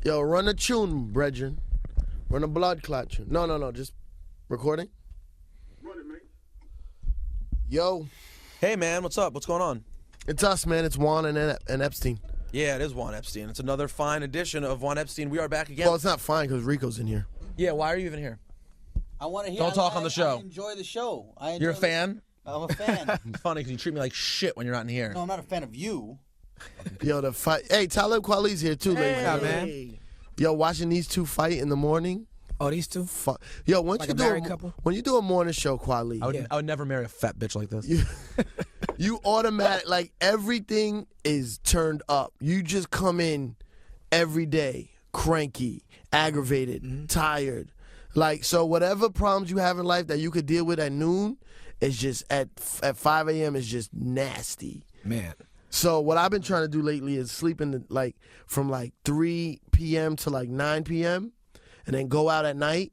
Yo, run a tune, brethren. Run a blood clot tune. No, just recording. Run it, mate. Yo. Hey, man, what's up? What's going on? It's us, man. It's Juan and Epstein. Yeah, it is Juan Epstein. It's another fine edition of Juan Epstein. We are back again. Well, it's not fine because Rico's in here. Yeah, why are you even here? I want to hear. Don't talk on the show. I enjoy the show. You're a fan? I'm a fan. It's funny because you treat me like shit when you're not in here. No, I'm not a fan of you. Yo, the fight. Hey, Talib Kweli's here too, ladies. Hey, man. Yo, watching these two fight in the morning. Oh, these two? Yo, once Like you a do married couple? when you do a morning show, Kweli, I would never marry a fat bitch like this. you automatic like everything is turned up. You just come in every day cranky, aggravated, tired. Like, so whatever problems you have in life that you could deal with at noon, is just at 5 a.m. is just nasty. Man. So what I've been trying to do lately is sleep in from 3 p.m. to 9 p.m. and then go out at night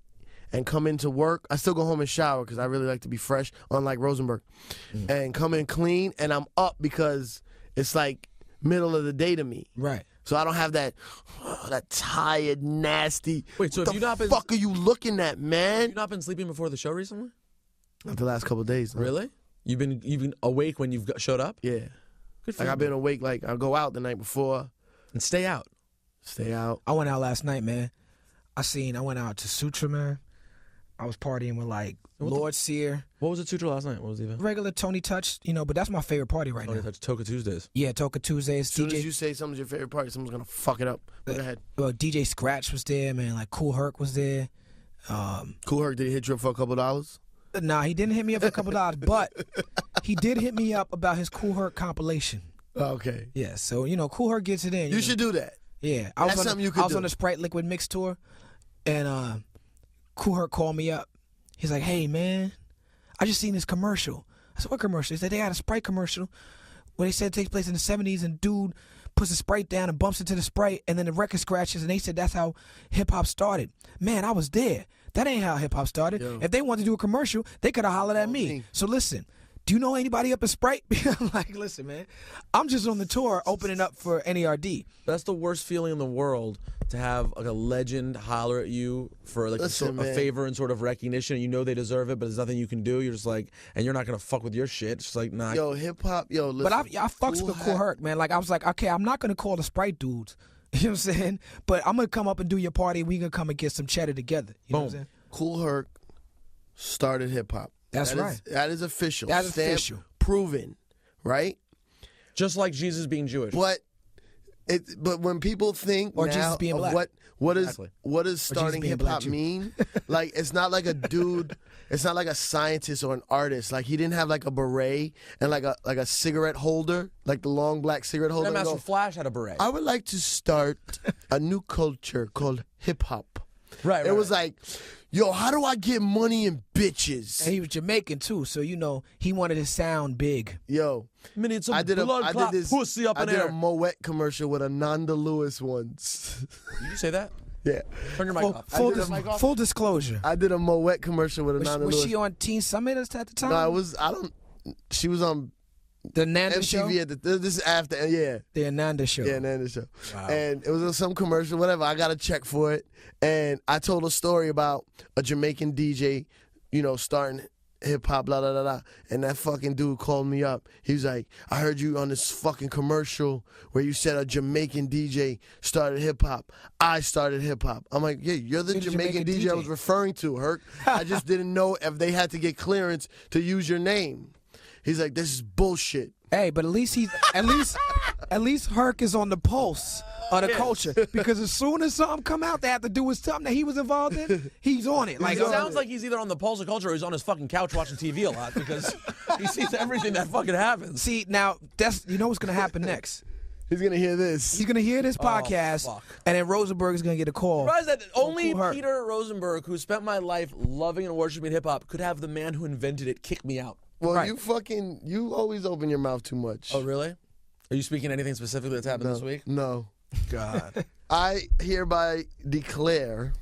and come into work. I still go home and shower because I really like to be fresh, unlike Rosenberg, and come in clean, and I'm up because it's like middle of the day to me. Right. So I don't have that tired, nasty. Wait, so what have you not the been? fuck are you looking at, man? Have you not been sleeping before the show recently? Not the last couple of days. No. Really? You've been awake when you've showed up? Yeah. Good for Like you. I've been awake. Like I'll go out the night before, And stay out. stay out. I went out last night, man. I went out to Sutra, man. I was partying with Lord Sear, What was the Sutra last night? What was the event? regular Tony Touch, but that's my favorite party right now. That's Toka Tuesdays. Yeah, Toka Tuesdays. As soon as you say something's your favorite part, someone's gonna fuck it up. Go ahead. Well, DJ Scratch was there, man. Like Cool Herc was there. Cool Herc, did he hit you up for a couple dollars? Nah, he didn't hit me up for a couple dollars, but he did hit me up about his Cool Herc compilation. Oh, okay. Yeah, so Cool Herc gets it in. You should do that. Yeah, That's something you could I was do. on the Sprite Liquid Mix tour, and Cool Herc called me up. He's like, "Hey, man, I just seen this commercial." I said, "What commercial?" He said, "They had a Sprite commercial where they said it takes place in the 70s, and dude puts the Sprite down and bumps into the Sprite, and then the record scratches, and they said that's how hip-hop started." Man, I was there. That ain't how hip-hop started. Yo. If they wanted to do a commercial, they could have hollered at me. So listen, do you know anybody up in Sprite? I'm like, listen, man, I'm just on the tour opening up for NERD. That's the worst feeling in the world, to have a legend holler at you for Listen, a man. favor and sort of recognition. You know they deserve it, but there's nothing you can do. You're just like, and you're not gonna fuck with your shit. It's just like, nah. Yo, hip hop, yo, listen. But I fucks with Cool Herc, man. Like, I was like, okay, I'm not going to call the Sprite dudes. You know what I'm saying? But I'm going to come up and do your party. We going to come and get some cheddar together. You know what I'm saying? Cool Herc started hip hop. That's right. That is official. That's Stamped, official. Proven, right? Just like Jesus being Jewish. But when people think Or now Jesus being of black. what Exactly. does starting being hip black hop too. mean? Like, it's not like a dude. It's not like a scientist or an artist. Like, he didn't have like a beret and like a cigarette holder, like the long black cigarette holder. and Grandmaster go, Flash had a beret. I would like to start a new culture called hip hop. Right. It was like, yo, how do I get money and bitches? And he was Jamaican, too. So, he wanted to sound big. Yo, Minute some I did blood clot this pussy up I in did there. a Moet commercial with Ananda Lewis once. Did you say that? Yeah, Turn your mic off. Full disclosure. I did a Moet commercial with Ananda Was Lewis. she on Teen Summit at the time? No, she was on The Nanda show? MTV at this is after, yeah. The Ananda show. Yeah, Nanda show. Wow. And it was on some commercial, whatever. I got a check for it. And I told a story about a Jamaican DJ, starting hip hop, blah, blah, blah, blah. And that fucking dude called me up. He was like, I heard you on this fucking commercial where you said a Jamaican DJ started hip hop. I started hip hop. I'm like, yeah, you're the Jamaican DJ I was referring to, Herc. I just didn't know if they had to get clearance to use your name. He's like, this is bullshit. Hey, but at least Herc is on the pulse of the culture, because as soon as something come out that have to do with something that he was involved in, he's on it. Like, It sounds like he's either on the pulse of culture or he's on his fucking couch watching TV a lot, because he sees everything that fucking happens. see, now that's what's gonna happen next. He's going to hear this. He's gonna hear this podcast, fuck. and then Rosenberg is gonna get a call. Surprised that only Cool Herc. Peter Rosenberg, who spent my life loving and worshiping hip hop, could have the man who invented it kick me out. Well, Right. you always open your mouth too much. Oh, really? Are you speaking anything specifically that's happened this week? No. God. I hereby declare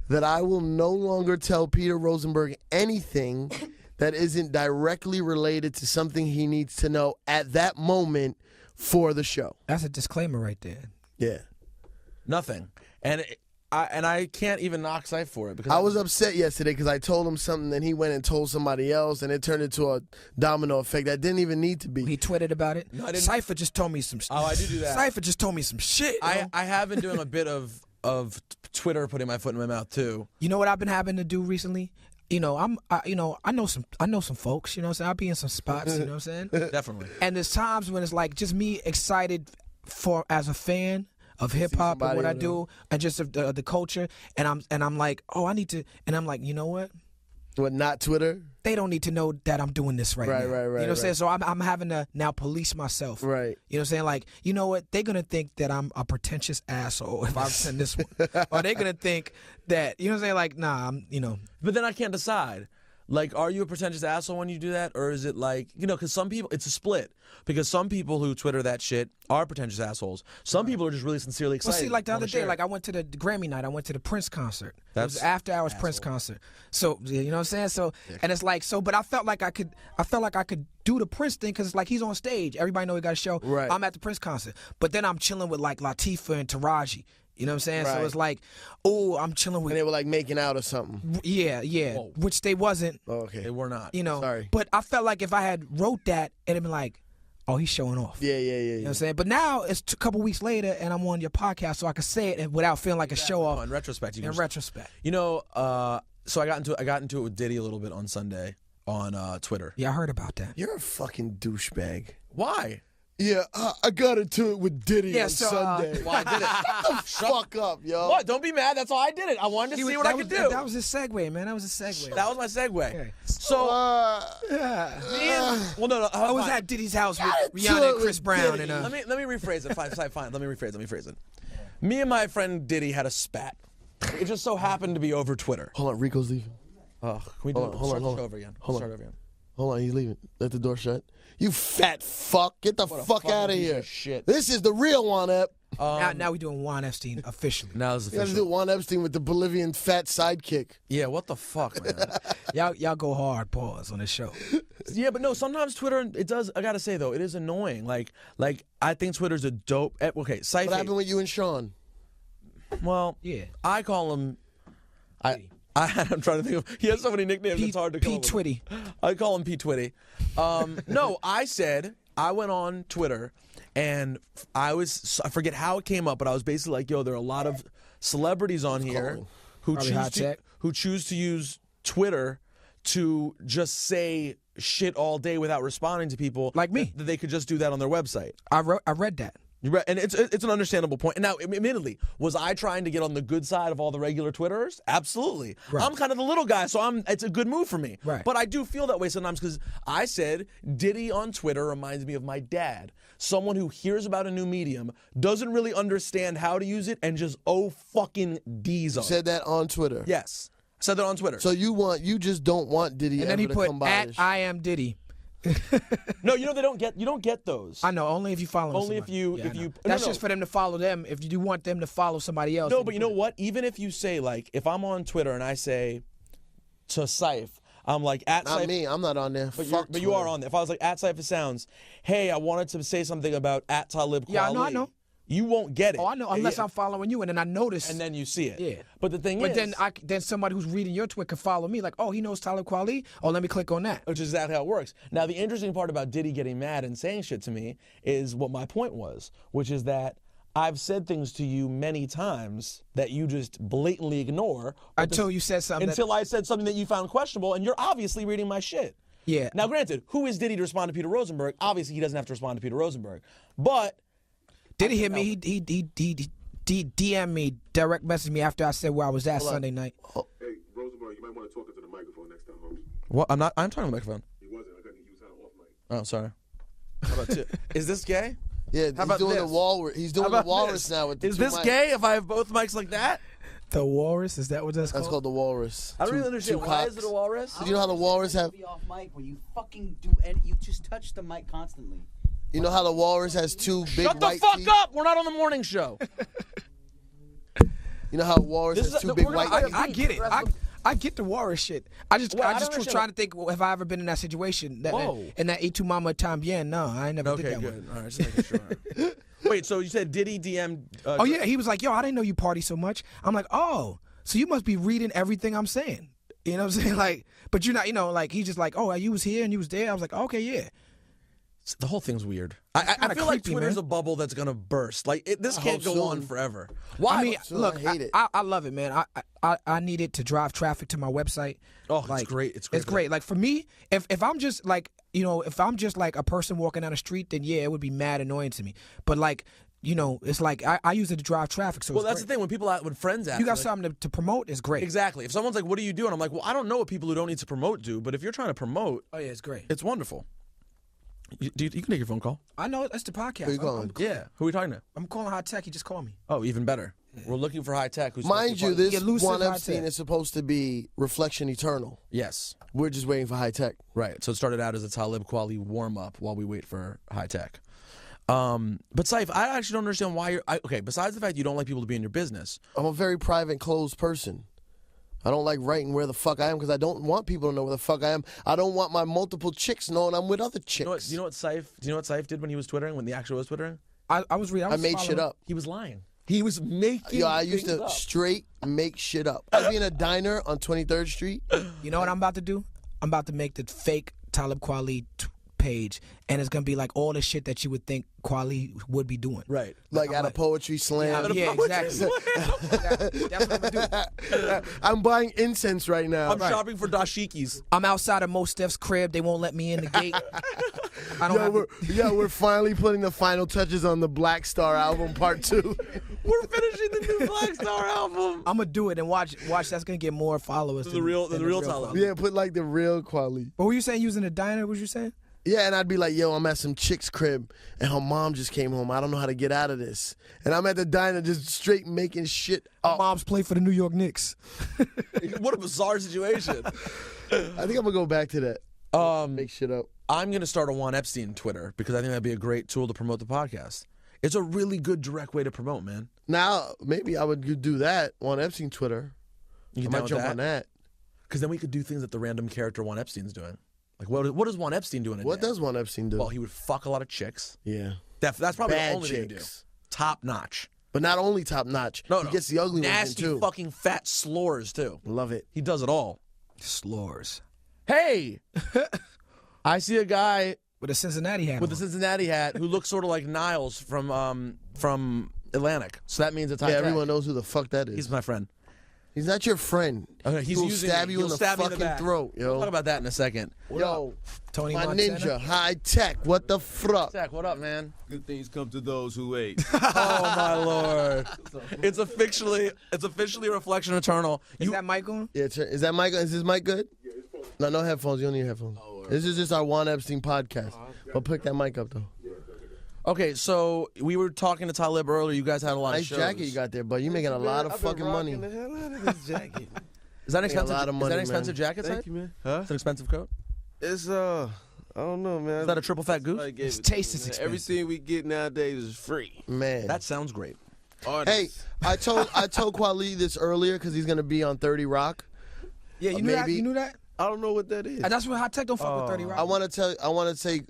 that I will no longer tell Peter Rosenberg anything that isn't directly related to something he needs to know at that moment for the show. That's a disclaimer right there. Yeah. Nothing. and I can't even knock Syph for it because I was upset yesterday because I told him something, and he went and told somebody else, and it turned into a domino effect that didn't even need to be. He tweeted about it. No, I didn't. Cypher just told me some. Oh, I do that. Cypher just told me some shit. I have been doing a bit of Twitter putting my foot in my mouth too. You know what I've been having to do recently? You know, I know some folks. You know what I'm saying? I'll be in some spots. You know what I'm saying? Definitely. And there's times when it's like just me excited as a fan of hip hop and what I do, and just of the culture, and I'm like, oh, I need to, and I'm like, you know what? What, not Twitter? They don't need to know that I'm doing this right now. Right. You know what I'm saying? So I'm having to now police myself. Right. You know what I'm saying? Like, you know what? They're gonna think that I'm a pretentious asshole if I send this one, or they're gonna think that, you know what I'm saying? Like, nah, I'm, you know. But then I can't decide. Like, are you a pretentious asshole when you do that? Or is it like, you know, because some people, it's a split. Because some people who Twitter that shit are pretentious assholes. Some people are just really sincerely excited. Well, see, like the other day, share. like I went to the Grammy night. I went to the Prince concert. It was That's after hours Prince concert. So, you know what I'm saying? So, and it's like, so, but I felt like I could do the Prince thing because it's like he's on stage. Everybody know he got a show. Right. I'm at the Prince concert. But then I'm chilling with like Latifah and Taraji. You know what I'm saying? Right. So it's like, oh, I'm chilling with. And they were like making out or something. Yeah. Whoa. Which they wasn't. Oh, okay. They were not. You know. Sorry. But I felt like if I had wrote that, it'd been like, oh, he's showing off. Yeah. You know what I'm saying? But now it's a couple weeks later, and I'm on your podcast, so I can say it without feeling like a show off. In retrospect, you In can retrospect. You know, so I got into it with Diddy a little bit on Sunday on Twitter. Yeah, I heard about that. You're a fucking douchebag. Why? Yeah, I got into it with Diddy on so, Sunday. Well, I did it. Shut the fuck up, yo. What? Don't be mad. That's all I did it. I wanted to see what I could do. That was a segue, man. That was a segue. That was my segue. Okay. So, Yeah. well, no. I was fine. at Diddy's house with Got into Rihanna it and Chris with Brown. Diddy. And Let me rephrase it. Fine. Let me rephrase it. Me and my friend Diddy had a spat. It just so happened to be over Twitter. Hold on, Rico's leaving. Can we do Hold on, hold on. start over again? Hold on. Start over again. Hold on, he's leaving. Let the door shut. You fat fuck. Get the What a fuck fucking out of piece here. of shit. This is the real Juan Ep. now we're doing Juan Epstein officially. Now this is You gotta official. do Juan Epstein with the Bolivian fat sidekick. Yeah, what the fuck, man? Y'all go hard, pause on this show. Yeah, but no, sometimes Twitter, it does, I gotta say though, it is annoying. Like I think Twitter's a dope, okay, What Syph, happened with you and Sean? well, Yeah. I call him, I'm trying to think of, he has so many nicknames, it's hard to come P. up with. Twitty. I call him P. Twitty. No, I went on Twitter and I forget how it came up, but I was basically like, yo, there are a lot of celebrities on here who Probably Hi-Tek. choose to use Twitter to just say shit all day without responding to people. Like me. That they could just do that on their website. I read that. And it's an understandable point. And now, admittedly, was I trying to get on the good side of all the regular Twitterers? Absolutely. Right. I'm kind of the little guy, so it's a good move for me. Right. But I do feel that way sometimes because I said Diddy on Twitter reminds me of my dad. Someone who hears about a new medium, doesn't really understand how to use it, and just fucking D's on it. Said that on Twitter. Yes. I said that on Twitter. So you just don't want Diddy And then ever he to put come by at this. I am Diddy. No, you don't get those. I know, only if you follow Only if somebody. you- Yeah, if I know. you- That's no. just for them to follow them. If you do want them to follow somebody else. No, then but you put know it. what? Even if you say, like, if I'm on Twitter and I say to Syph, I'm like, at Not Syph. me. I'm not on there. But, Fuck you are Twitter. on there. If I was like, at Cypher Sounds, hey, I wanted to say something about at Talib Kweli. Yeah, I know. You won't get it. Oh, I know. Unless Yeah. I'm following you, and then I notice. And then you see it. Yeah. But the thing But is, then somebody who's reading your tweet can follow me. Like, oh, he knows Talib Kweli. Oh, let me click on that. which is exactly how it works. Now, the interesting part about Diddy getting mad and saying shit to me is what my point was, which is that I've said things to you many times that you just blatantly ignore. Until you said something. Until I said something that you found questionable, and you're obviously reading my shit. Yeah. Now, granted, who is Diddy to respond to Peter Rosenberg? Obviously, he doesn't have to respond to Peter Rosenberg. But Did he hit me? He DM me, direct message me after I said where I was at Sunday night. Hey, Rosenberg, you might want to talk into the microphone next time, homie. what? I'm talking on the microphone. He wasn't. I think he was off mic. Oh, sorry. How about two? Is this gay? Yeah, he's about doing the this? walrus. He's doing How the about walrus this? now with the Is two this mics. gay if I have both mics like that? The Walrus? Is that what that's That's called the walrus. I don't really Two understand. Why cocks. is it a walrus? You know how the walrus have? Be off mic when you fucking do and you just touch the mic constantly. You know how the walrus has two big Shut the white fuck teeth? up! We're not on the morning show. You know how walrus This has is two a- big we're gonna- white I, teeth? I get it. I get the Walrus shit. I just Well, I don't was understand trying to think, well, have I ever been in that situation? Whoa. In that E2 Mama time? Yeah, no, I ain't never did Okay, that good. one. All right, just making sure. Wait, so you said Diddy DM? Oh yeah, he was like, "Yo, I didn't know you party so much." I'm like, "Oh, so you must be reading everything I'm saying." You know what I'm saying? Like, but you're not. You know, like he's just like, "Oh, you was here and you was there." I was like, "Okay, yeah." The whole thing's weird. I kinda feel like creepy, Twitter's man. a bubble that's gonna burst. Like this I can't hope go so. on forever. Why? I mean, So look, I hate it. I love it, man. I need it to drive traffic to my website. Oh, it's Like, great. It's great. It's great. Like for me, if I'm just like, you know, if I'm just like a person walking down the street, then yeah, it would be mad annoying to me. But like, you know, it's like I use it to drive traffic. So Well, it's that's great. the thing. When people, when friends ask, You got like, something to promote, it's great. exactly. If someone's like, "What are you doing?" I'm like, "Well, I don't know what people who don't need to promote do, but if you're trying to promote, Oh yeah, it's great. it's wonderful." You can take your phone call. I know that's the podcast. Who you calling? Yeah. Who are we talking to? I'm calling Hi-Tek. He just called me. Oh, even better. We're looking for Hi-Tek. Who's Mind you, this Elusive Juan Hi-Tek. Epstein is supposed to be Reflection Eternal. Yes. We're just waiting for Hi-Tech. Right. So it started out as a Talib Kweli warm up while we wait for Hi-Tech. But Saif, I actually don't understand why you're. Okay, besides the fact you don't like people to be in your business. I'm a very private, closed person. I don't like writing where the fuck I am because I don't want people to know where the fuck I am. I don't want my multiple chicks knowing I'm with other chicks. Do you know what Saif did when he was twittering? When the actual was twittering? I was reading. I made shit up. He was lying. He was making. Yo, I used things to up. straight make shit up. I'd be in a diner on 23rd Street. You know what I'm about to do? I'm about to make the fake Talib Kweli page, and it's gonna be like all the shit that you would think Kweli would be doing. Right. Like at a poetry slam. Yeah, exactly. That's what I'm gonna do. I'm buying incense right now. I'm shopping for dashikis. I'm outside of Mos Def's crib. They won't let me in the gate. I don't have to, We're finally putting the final touches on the Black Star album part 2. We're finishing the new Black Star album. I'm gonna do it and watch. That's gonna get more followers. The than- real than Talib. Kweli. Yeah, put like the real quality. What were you saying? Using a diner? What was you saying? Yeah, and I'd be like, yo, I'm at some chick's crib, and her mom just came home. I don't know how to get out of this. And I'm at the diner just straight making shit up. Mom's play for the New York Knicks. What a bizarre situation. I think I'm going to go back to that. Make shit up. I'm going to start a Juan Epstein Twitter because I think that'd be a great tool to promote the podcast. It's a really good direct way to promote, man. Now, maybe I would do that on Epstein Twitter. You I get might down with jump that? on that. Because then we could do things that the random character Juan Epstein's doing. Like, what does Juan Epstein do in a What day? does one Epstein do? Well, he would fuck a lot of chicks. Yeah. That's probably Bad the only thing he do. chicks. Top notch. But not only top notch. No, he gets the ugly ones in nasty too. fucking fat slurs too. Love it. He does it all. Slurs. Hey, I see a guy With a Cincinnati hat. with a on. Cincinnati hat who looks sort of like Niles from Atlantic. So that means it's Yeah, Hi-Tek. everyone knows who the fuck that is. He's my friend. He's not your friend. Okay, he's He'll using stab me. you He'll in the stab me in fucking the back. throat, yo. We'll talk about that in a second. Yo, Tony my Montana. ninja, Hi-Tech, what the fuck? Zach, what up, man? Good things come to those who wait. Oh my lord! It's officially a Reflection Eternal. Is that Mike on? Yeah, is that mic? Is this mic good? No headphones. You don't need headphones. This is just our Juan Epstein podcast. But pick that mic up though. Okay, so we were talking to Talib earlier. You guys had a lot Nice of shows. jacket you got there, but you making a lot of fucking money. The hell out of this jacket. Is that an Making a expensive? lot of Is money, that an man. expensive jacket? Thank Side? you, man. Huh? It's an expensive coat. It's I don't know, man. Is that a triple fat goose? I gave Its it to taste me, is man. expensive. Everything we get nowadays is free. Man. That sounds great. Hey, Artists. I told Kweli this earlier because he's gonna be on 30 Rock. Yeah, you knew that. maybe. You knew that. I don't know what that is. And that's what Hi-Tek don't fuck with 30 Rock. I want to say,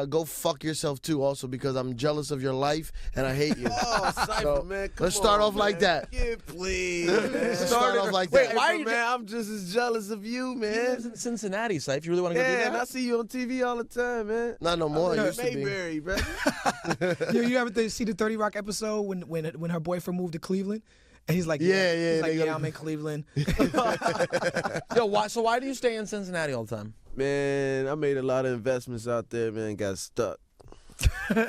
go fuck yourself too, also because I'm jealous of your life and I hate you. Oh, Cypher, So, man. Come let's start on, off like man. that. Yeah, please. Man. Let's start off like Wait, that. why are Cypher, you man? I'm just as jealous of you, He man. lives in Cincinnati, Saif. You really want to go do Yeah, that? and I see you on TV all the time, man. Not no more. I'm It in used to be. Mayberry, bro. You ever see the 30 Rock episode when her boyfriend moved to Cleveland? And he's like, Yeah, He's like, they yeah, go- I'm in Cleveland. Yo, why do you stay in Cincinnati all the time? Man, I made a lot of investments out there, man. Got stuck.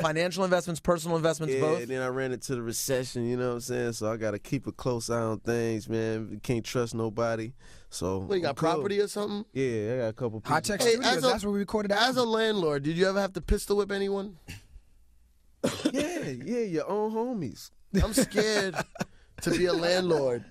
Financial investments, personal investments, Yeah, both. and then I ran into the recession, you know what I'm saying? So I got to keep a close eye on things, man. Can't trust nobody. So What, you got I'm cool. property or something? Yeah, I got a couple people. Hi-Tek Hey, Studios, as a- that's where we recorded that. As a landlord, did you ever have to pistol whip anyone? Yeah, your own homies. I'm scared to be a landlord.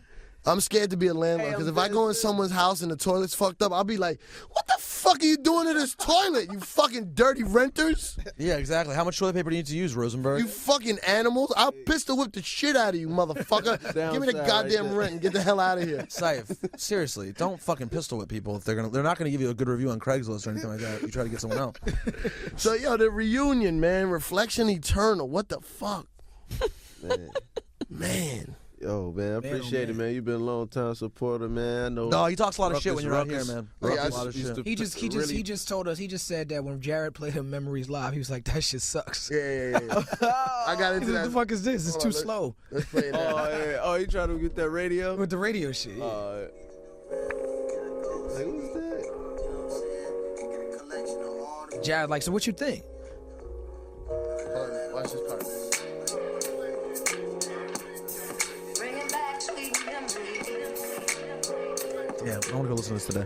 I'm scared to be a landlord because if I go in someone's house and the toilet's fucked up, I'll be like, what the fuck are you doing to this toilet, you fucking dirty renters? Yeah, exactly. How much toilet paper do you need to use, Rosenberg? You fucking animals. I'll pistol whip the shit out of you, motherfucker. Give me the Downside goddamn right there. rent and get the hell out of here. Saif, seriously, don't fucking pistol whip people if they're not gonna give you a good review on Craigslist or anything like that. You try to get someone else. So, yo, the reunion, man. Reflection Eternal. What the fuck? Man. Yo, man, I appreciate it, man. You've been a long time supporter, man. I know. No, he talks a lot of shit when you're not here, Ruckus- man. Yeah, Talks a lot of used shit. to He just told us. He just said that when Jared played him Memories Live, he was like, "That shit sucks." Yeah. I got into What that. the fuck is this? It's Hold too on, slow Let's play it now. Oh, yeah. Oh, you trying to get that radio? with the radio shit. Yeah. Like, who's that? Jared, like, so what you think? Hold on, watch this part. Yeah, I want to go listen to this today.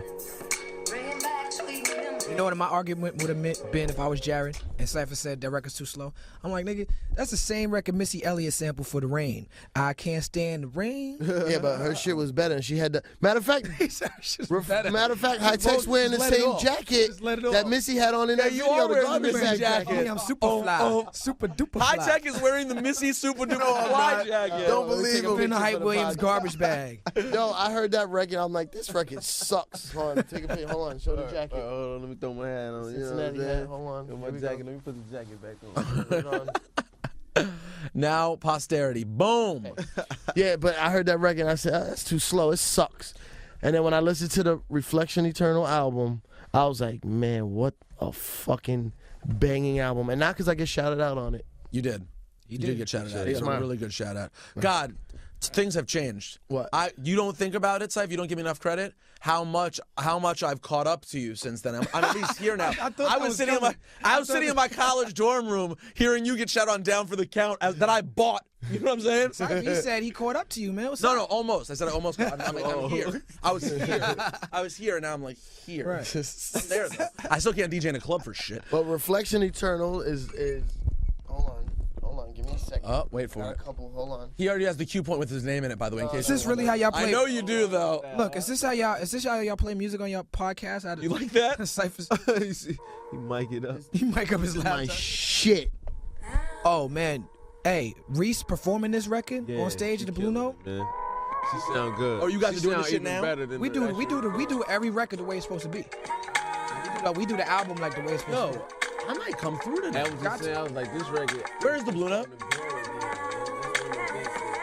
You know what my argument would have been if I was Jared and Cypher said that record's too slow? I'm like, nigga, that's the same record Missy Elliott sampled for The Rain. I can't stand the rain. Yeah, but her shit was better, and she had the matter of fact. Matter of fact, Hi-Tek's wearing the Just let it same off. jacket Just let it that off. Missy had on in that you video. are The wearing the garbage Missy sack jacket. I'm super fly. Super duper fly. Hi-Tek is wearing the Missy Super Duper Fly jacket. Don't believe Take a him. pin of Hype Williams podcast. garbage bag. Yo, I heard that record. I'm like, this record sucks. Hold on, take a pic. Hold on, show the jacket. Hold on, let me throw my hat on. You know what Cincinnati I'm hat. saying? Hold on. Throw my Here we go. jacket. Let me put the jacket back on. Hold on. Now posterity. Boom. Yeah, but I heard that record and I said, that's too slow. It sucks. And then when I listened to the Reflection Eternal album, I was like, man, what a fucking banging album. And not because I get shouted out on it. You did. You did get shouted out. You got a Smart. really good shout out. God, things have changed. What? You don't think about it, Syfe. You don't give me enough credit. How much I've caught up to you since then. I'm at least here now. I was sitting in my college dorm room hearing you get shouted on Down for the Count that I bought. You know what I'm saying? He said he caught up to you, man. What's No, up? almost. I said I almost. I'm here. I was here, and now I'm like here. Right. I'm there though. I still can't DJ in a club for shit. But Reflection Eternal is hold on, give me a second. Oh, wait for Got it. a couple, hold on. He already has the cue point with his name in it, by the way. In case Is this really how y'all play? I know you do though. Look, is this how y'all play music on your podcast? You like that? Cypher's, You see, he mic it up. he mic up his My laptop. shit. Oh man, hey, Reese performing this record on stage at the Blue Note. Man. She sound good. Oh, you guys She are doing this sound shit even now? better than We the do actual- every record the way it's supposed to be. We do the album like the way it's supposed to Yo, I might come through That today. was just saying, I was like, this record. Where is the Blue Note?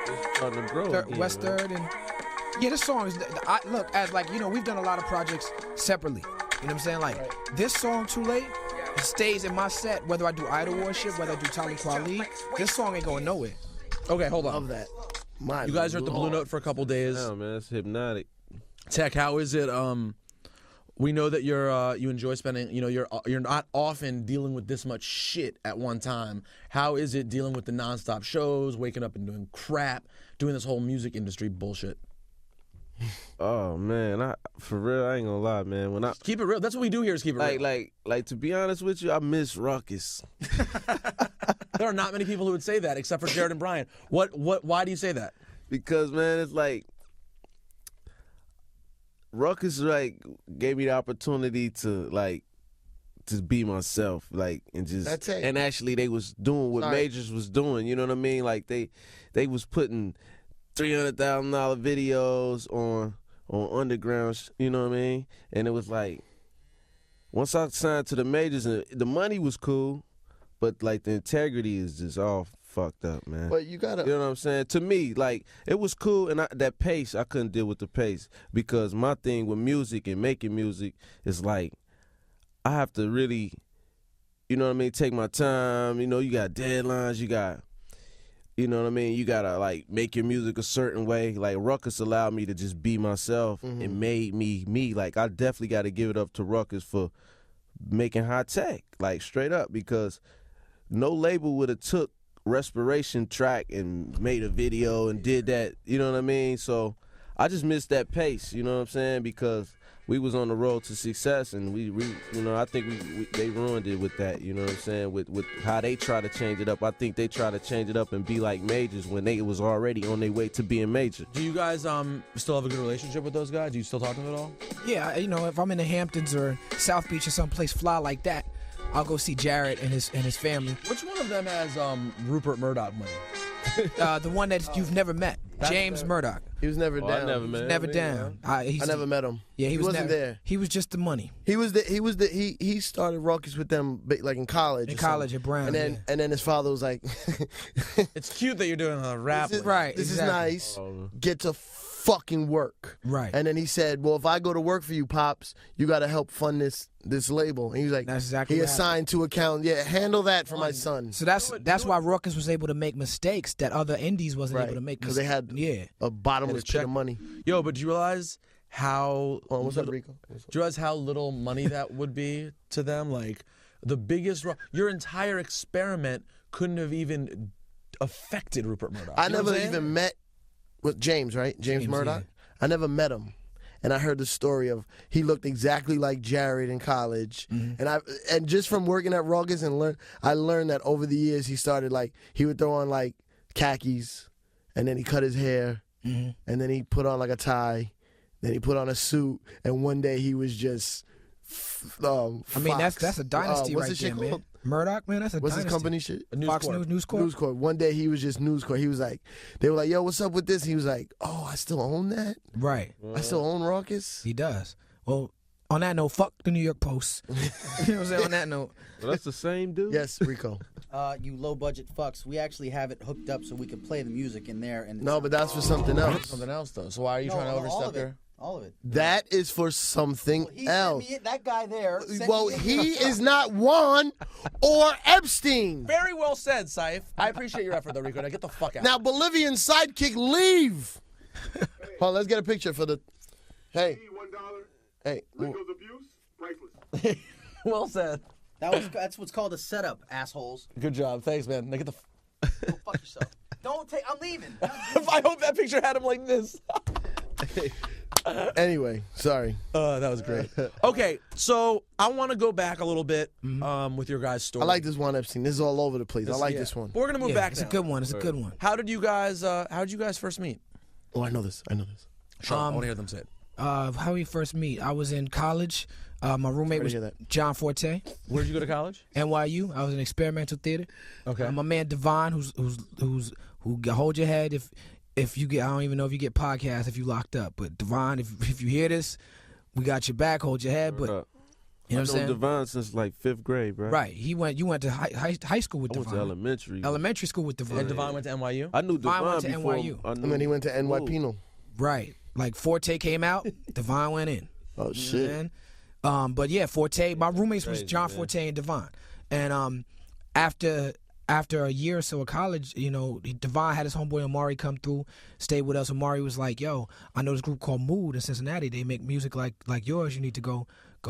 It's starting to grow be. again, West man. Third and yeah, this song is. Look, as like we've done a lot of projects separately. You know what I'm saying? Like this song, Too Late, it stays in my set whether I do Idol Worship, whether I do Talib Kweli. This song ain't going nowhere. Okay, hold on. Love that. My You guys are at the Blue Lord. Note for a couple days. Yeah, man, it's hypnotic. Tech, how is it? We know that you enjoy spending. You know, you're not often dealing with this much shit at one time. How is it dealing with the nonstop shows, waking up and doing crap, doing this whole music industry bullshit? Oh man, for real, I ain't gonna lie, man. When I Keep it real. That's what we do here. Is keep it real. like to be honest with you, I miss Ruckus. There are not many people who would say that except for Jared and Brian. Why do you say that? Because man, it's like Ruckus like gave me the opportunity to be myself, like, and just That's it. and actually they was doing what Sorry. Majors was doing. You know what I mean? Like they was putting $300,000 videos on underground. You know what I mean? And it was like once I signed to the Majors, and the money was cool, but like the integrity is just all fucked up, man. But you gotta. You know what I'm saying? To me, like, it was cool, and that pace, I couldn't deal with the pace, because my thing with music and making music is like, I have to really, you know what I mean, take my time. You know, you got deadlines, you got, you know what I mean, you gotta like make your music a certain way. Like Ruckus allowed me to just be myself and made me. Like, I definitely got to give it up to Ruckus for making Hi-Tek, like, straight up, because no label would have took Respiration track and made a video and did that, you know what I mean? So I just missed that pace, you know what I'm saying? Because we was on the road to success, and we you know, I think they ruined it with that, you know what I'm saying? With how they try to change it up. I think they try to change it up and be like Majors when they was already on their way to being Major. Do you guys still have a good relationship with those guys? Do you still talk to them at all? Yeah, you know, if I'm in the Hamptons or South Beach or someplace fly like that, I'll go see Jared and his family. Which one of them has Rupert Murdoch money? The one that you've never met. James Murdoch. He was never Oh, down. I never met him. Never Yeah. down. I never met him. Yeah, he wasn't never, there. He was just the money. He started Ruckus with them like in college. In or college something. at Brown, and then his father was like, It's cute that you're doing a rap. This is, Right, This exactly. is nice. Get to fucking work. Right. And then he said, "Well, if I go to work for you, pops, you got to help fund this label." And he was like, That's exactly he what assigned to account. Yeah, handle that for my son. So that's why Ruckus was able to make mistakes that other indies wasn't able to make. Because they had a bottomless pit of money. Yo, but do you realize how? Oh, what's up, Rico? Do you realize how little money that would be to them? Like the biggest, your entire experiment couldn't have even affected Rupert Murdoch. I You know what never I'm saying? even met with James, right? James Murdoch. yeah. I never met him. And I heard the story of he looked exactly like Jared in college, and just from working at Ruckus and I learned that over the years he started like he would throw on like khakis, and then he cut his hair, and then he put on like a tie, then he put on a suit, and one day he was just. I mean, Fox. that's a dynasty what's right this shit there, man. called? Murdoch, man, that's a What's dynasty. his company shit? Fox News Corp. News Corp. One day he was just News Corp. He was like, they were like, "Yo, what's up with this?" He was like, "Oh, I still own that. Right. I still own Ruckus." He does. Well, on that note, fuck the New York Post. You know what I'm saying? On that note. Well, that's the same dude. Yes, Rico. You low budget fucks. We actually have it hooked up so we can play the music in there. And No, but that's for something else. Something else though. So why are you No, trying to all overstep of it. there? All of it. That is for something He else. sent me it. That guy there. sent Well, me it. he is not Juan or Epstein. Very well said, Saif. I appreciate your effort though, Rico. Now get the fuck out. Now, Bolivian sidekick, leave. Hold on, let's get a picture for the. Hey, $1. hey. Rico's abuse, priceless. Well said. That's what's called a setup, assholes. Good job. Thanks, man. Now get the. Go fuck yourself. Don't take. I'm leaving. I hope that picture had him like this. Anyway, sorry. That was great. Okay, so I want to go back a little bit with your guys' story. I like this Juan Epstein. This is all over the place. I like yeah. this one. But we're gonna move Yeah, back it's now. a good one. It's a good one. How did you guys first meet? Oh, I know this. Sure, I want to hear them say it. How we first meet? I was in college. My roommate was hear that. John Forte, Where'd you go to college? NYU. I was in experimental theater. Okay. My man Devon, who hold your head if you get. I don't even know if you get podcasts if you locked up. But Devon, if you hear this, we got your back. Hold your head. But you know what I'm I've known saying? Devon since like 5th grade, bro. Right. You went to high school with I went Devon. to elementary. Elementary school with Devon. And Devon went to NYU. I knew Devon Devon went to before. NYU. I knew And then he went to NY Ooh. Penal. Right. Like Forte came out, Devon went in. Oh, You know what shit. I'm saying? But yeah, Forte. My roommates was Crazy, John man. Forte and Devon. And after a year or so of college, you know, Devon had his homeboy Amari come through, stay with us. Amari was like, "Yo, I know this group called Mood in Cincinnati. They make music like yours. You need to go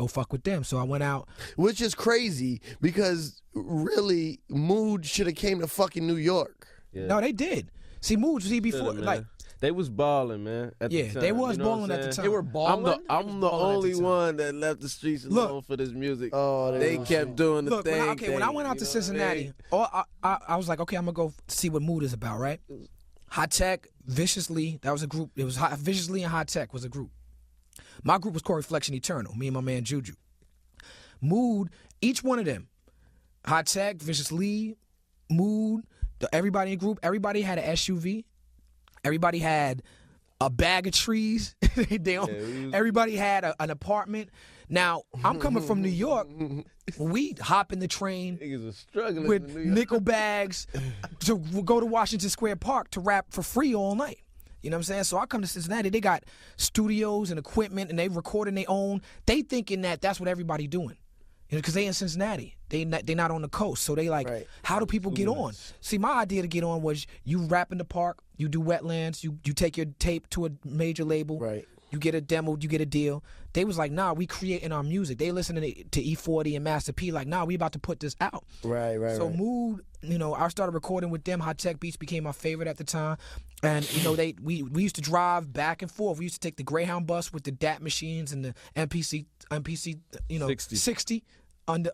fuck with them." So I went out. Which is crazy because really, Mood should have came to fucking New York. Yeah. No, they did. See, Mood was he before Should've, like. man. They was balling, man. At Yeah, the time, they was you know what balling I'm at the saying? time. They were balling. I'm the balling at only the time. one that left the streets Look. alone for this music. Oh, they kept doing the Look, thing. when I went out to Cincinnati, I was like, okay, I'm gonna go see what Mood is about, right? Hi-Tek, Viciously, that was a group. It was Viciously and Hi-Tek was a group. My group was called Reflection Eternal. Me and my man Juju. Mood, each one of them, Hi-Tek, Viciously, Mood, everybody in the group, everybody had an SUV. Everybody had a bag of trees. Everybody had an apartment. Now, I'm coming from New York. We hop in the train Niggas was struggling with in New York. nickel bags to go to Washington Square Park to rap for free all night. You know what I'm saying? So I come to Cincinnati. They got studios and equipment, and they recording their own. They thinking that that's what everybody doing. You know, because they in Cincinnati. They not on the coast. So they like, Right. how do people get on? See, my idea to get on was you rap in the park, you do Wetlands, you take your tape to a major label. Right. You get a demo, you get a deal. They was like, nah, we creating our music. They listening to E40 and Master P, like, nah, we about to put this out. Right. So Mood, you know, I started recording with them. Hi-Tek Beats became my favorite at the time. And, you know, we used to drive back and forth. We used to take the Greyhound bus with the DAT machines and the MPC, you know, 60. 60.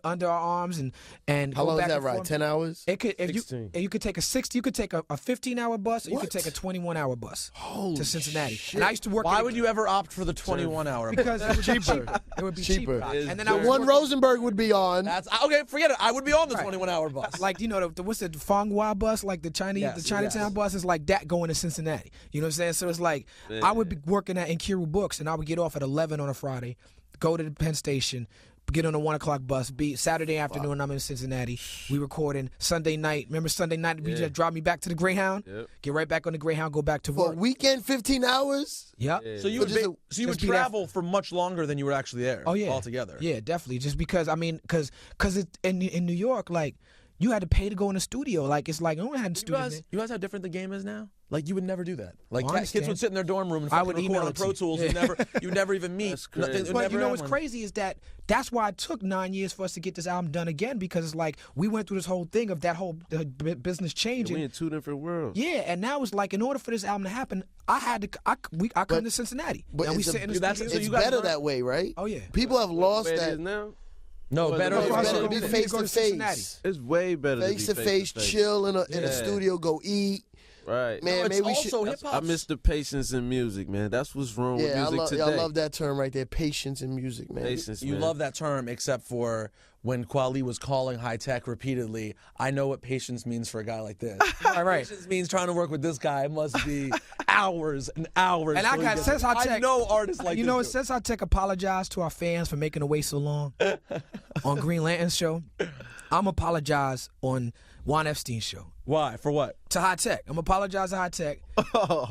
under our arms and How go long is back that and ride? forth. 10 hours? It could if 16. you could take a 60. You could take a 15-hour bus, or you could What? take a 21-hour bus Holy to Cincinnati. shit. And I used to work. Why at would you ever opt for the 21-hour? Because it would be cheaper. It would be cheaper. Cheaper. And then The I was One working- Rosenberg would be on. That's okay. Forget it. I would be on the Right. 21-hour bus. Like, you know, what's the Fanghua bus, like the Yes, Chinatown yes. bus is like that going to Cincinnati. You know what I'm saying? So it's like I would be working at Inkiru Books, and I would get off at 11 on a Friday, go to the Penn Station, get on a 1 o'clock bus. Be Saturday afternoon, I'm in Cincinnati. We recording Sunday night. Remember Sunday night? You just drive me back to the Greyhound. Yep. Get right back on the Greyhound. Go back to For a work. weekend, 15 hours? Yep. So you So would just would just be there- travel for much longer than you were actually there. Oh yeah, altogether. Yeah, definitely. Just because because in New York, like you had to pay to go in the studio. Like it's like I don't have the studio. You guys how different the game is now? Like you would never do that. Like Oh, I kids understand. would sit in their dorm room and I fucking would record email on it to Pro you. Tools. Yeah. You'd never even meet. That's crazy. It would But never you know end what's one. crazy is that's why it took 9 years for us to get this album done again, because it's like we went through this whole thing of that whole business changing. We in two different worlds. Yeah, and now it's like in order for this album to happen, I had to I come to Cincinnati. But and we it's, sit in the that's- studio. so it's you guys better learn- that way, right? Oh yeah. People have lost Where it that. is now? No, Well, better. the It's Well, better to so be we need to face go to to Cincinnati. face. It's way better Face to to be face, chill in a Yeah. studio, go eat. Right. Man, it's maybe we should. also hip hop. I miss the patience in music, man. That's what's wrong with Yeah, I music today. love that term right there. Patience in music, man. Patience, You man. love that term, except for when Kweli was calling Hi-Tek repeatedly. I know what patience means for a guy like this. All right. Patience means trying to work with this guy. It must be hours and hours. And I till he got gets since it. Hi-Tek. I know artists like you this know, dude. since Hi-Tek apologized to our fans for making it wait so long on Green Lantern show, I'm apologize on Juan Epstein's show. Why? For what? To Hi-Tek. I'm apologize to Hi-Tek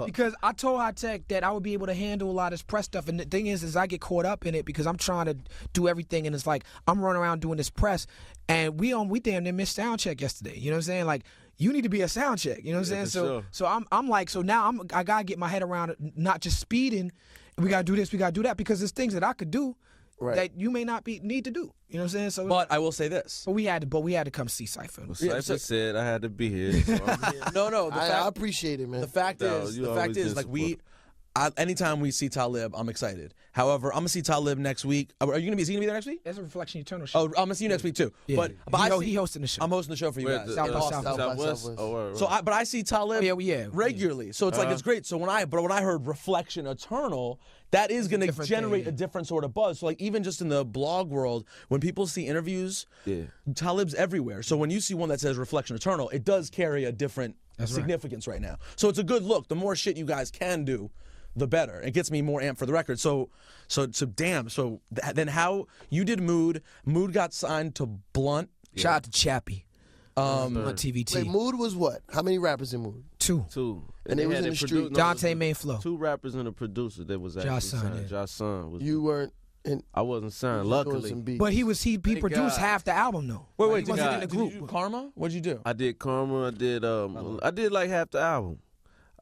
because I told Hi-Tek that I would be able to handle a lot of this press stuff. And the thing is I get caught up in it because I'm trying to do everything, and it's like I'm running around doing this press, and we damn near missed sound check yesterday. You know what I'm saying? Like you need to be a sound check. You know what I'm saying? for sure. So I'm like, so now I gotta get my head around it, not just speeding. We gotta do this, we gotta do that, because there's things that I could do Right. that you may not need to do. You know what I'm saying? So But I will say this. but we had to come see Cypher. Cypher so- said I had to be here. So I'm here. No. The I fact, appreciate it, man. the fact No, is, you the fact always is, been like anytime we see Talib, I'm excited. However, I'm gonna see Talib next week. Is he gonna be there next week? That's a Reflection Eternal show. Oh, I'm gonna see you next week too. Yeah. But he hosting the show. I'm hosting the show for you Where guys. the- South by in Boston. Southwest. Southwest. Oh, right. So, but I see Talib yeah. regularly, so it's like it's great. So when I heard Reflection Eternal, that is going to different generate thing. a different sort of buzz. So like even just in the blog world, when people see interviews, Yeah. Talib's everywhere. So when you see one that says Reflection Eternal, it does carry a different significance right now. So it's a good look. The more shit you guys can do, the better. It gets me more amped for the record. So damn. So then how you did Mood? Mood got signed to Blunt. Shout out to Chappie. On TVT. Wait, Mood was what? How many rappers in Mood? Two. And they was had in it the produ- street. no, Dante it was Main Flow. Two rappers and a producer that was actually Josh Son, signed. yeah. Josh Son was. You weren't in. I wasn't signed. doing Luckily, some beats. But he produced God. half the album though. Wait, he wasn't in the did group. you do Karma? What'd you do? I did Karma. I did like half the album.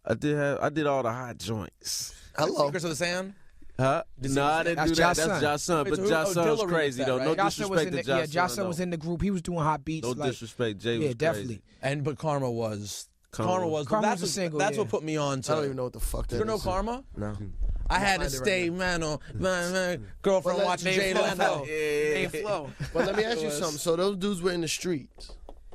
I did all the hot joints. Hello. Secrets of the Sand? Huh? No, I didn't That's do Josh that. That's Son. Josh Son. Wait, But so who- Josh Son was Dilla remixed crazy that, though. right? No Josh Son was disrespect in to the, Josh yeah, Josh Son. Son was in the group. He was doing hot beats. No like, disrespect. Jay yeah, was definitely. crazy. But Karma was Karma was Karma that's was a single, That's yeah. what put me on to. I don't even know what the fuck that You don't know is. Karma? No. I had to find it right stay, man, girlfriend Well, watching Main Jay Flow. Leno. Main Flow. But let me ask you something. So those dudes were in the streets.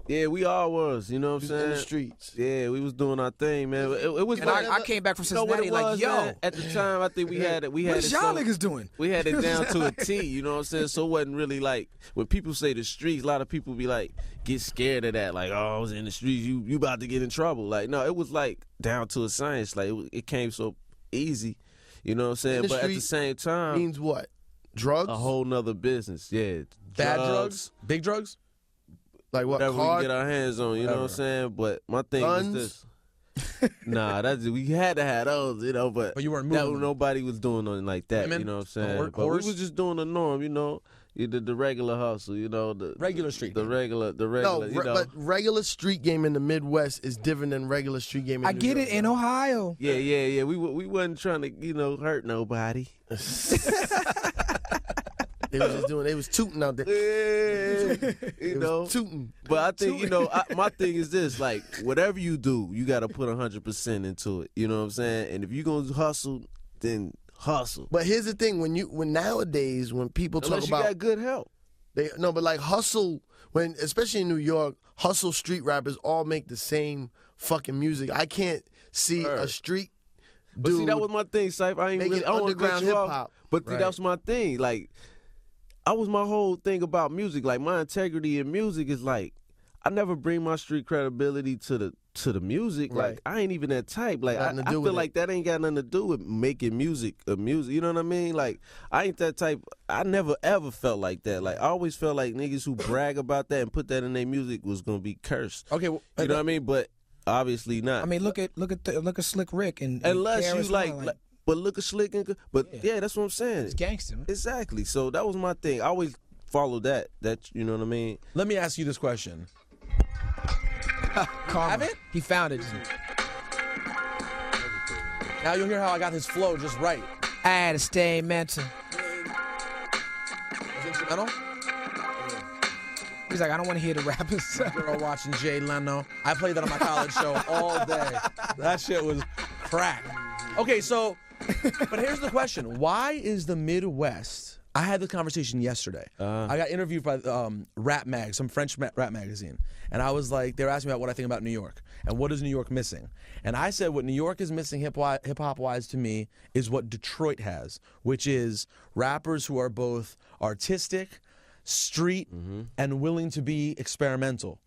Yeah, we all was. You know what I'm In saying? the streets. Yeah, we was doing our thing, man. It was. And I came back from You know what Cincinnati it like, was, yo, man? At the time, I think we had it. We had what is it y'all so- niggas doing? We had it down to a T, you know what I'm saying? So it wasn't really like, when people say the streets, a lot of people be like, get scared of that. Like, oh, I was in the streets, you about to get in trouble. Like, no, it was like down to a science. Like, it came so easy, you know what I'm saying? the But at the street same time, Means what? Drugs? a whole nother business. Yeah. Bad drugs? Big drugs? Like what? Whatever we Hard? can get our hands on, you know what I'm Whatever. saying? But my thing Guns? was this. Nah, we had to have those, you know, but you weren't that, moving them. nobody was doing nothing like that, Women? you know what I'm saying? Or- But we horse? was just doing the norm, you know, the regular hustle, you know, the Regular street. the regular, No, you know. but regular street game in the Midwest is different than regular street game in I New get York. it in Ohio. Yeah. We wasn't trying to, you know, hurt nobody. They was just doing. They was tooting out there. Yeah, They you was know. tooting. But I think, you know, my thing is this, like, whatever you do, you got to put 100% into it. You know what I'm saying? And if you're going to hustle, then hustle. But here's the thing: when nowadays when people Unless talk you about got good help. But like hustle, especially in New York, hustle street rappers all make the same fucking music. I can't see a street But dude see, that was my thing, Cypher. I don't wanna cut you off, hip-hop. But Right. that was my thing. Like, I was my whole thing about music. Like, my integrity in music is like, I never bring my street credibility to the music. Right. Like, I ain't even that type. Like, Nothing to I do feel with like that ain't got nothing to do with making music. You know what I mean? Like, I ain't that type. I never ever felt like that. Like, I always felt like niggas who brag about that and put that in their music was gonna be cursed. Okay, well, You know what I mean? But obviously not. I mean, look at Slick Rick and Unless you KRS-One, like, but look at Slick and yeah, that's what I'm saying. it's gangster. Man. Exactly. So that was my thing. I always followed that. You know what I mean? let me ask you this question. Karma. Have it? He found it. Now you'll hear how I got his flow just right. I had to stay mental. Is instrumental? He's like, I don't want to hear the rappers. Girl watching Jay Leno. I played that on my college show all day. That shit was crack. Okay, so, but here's the question. Why is the Midwest... I had this conversation yesterday. I got interviewed by Rap Mag, some French rap magazine. And I was like, they were asking me about what I think about New York. And what is New York missing? And I said what New York is missing hip-hop-wise to me is what Detroit has, which is rappers who are both artistic, street, and willing to be experimental.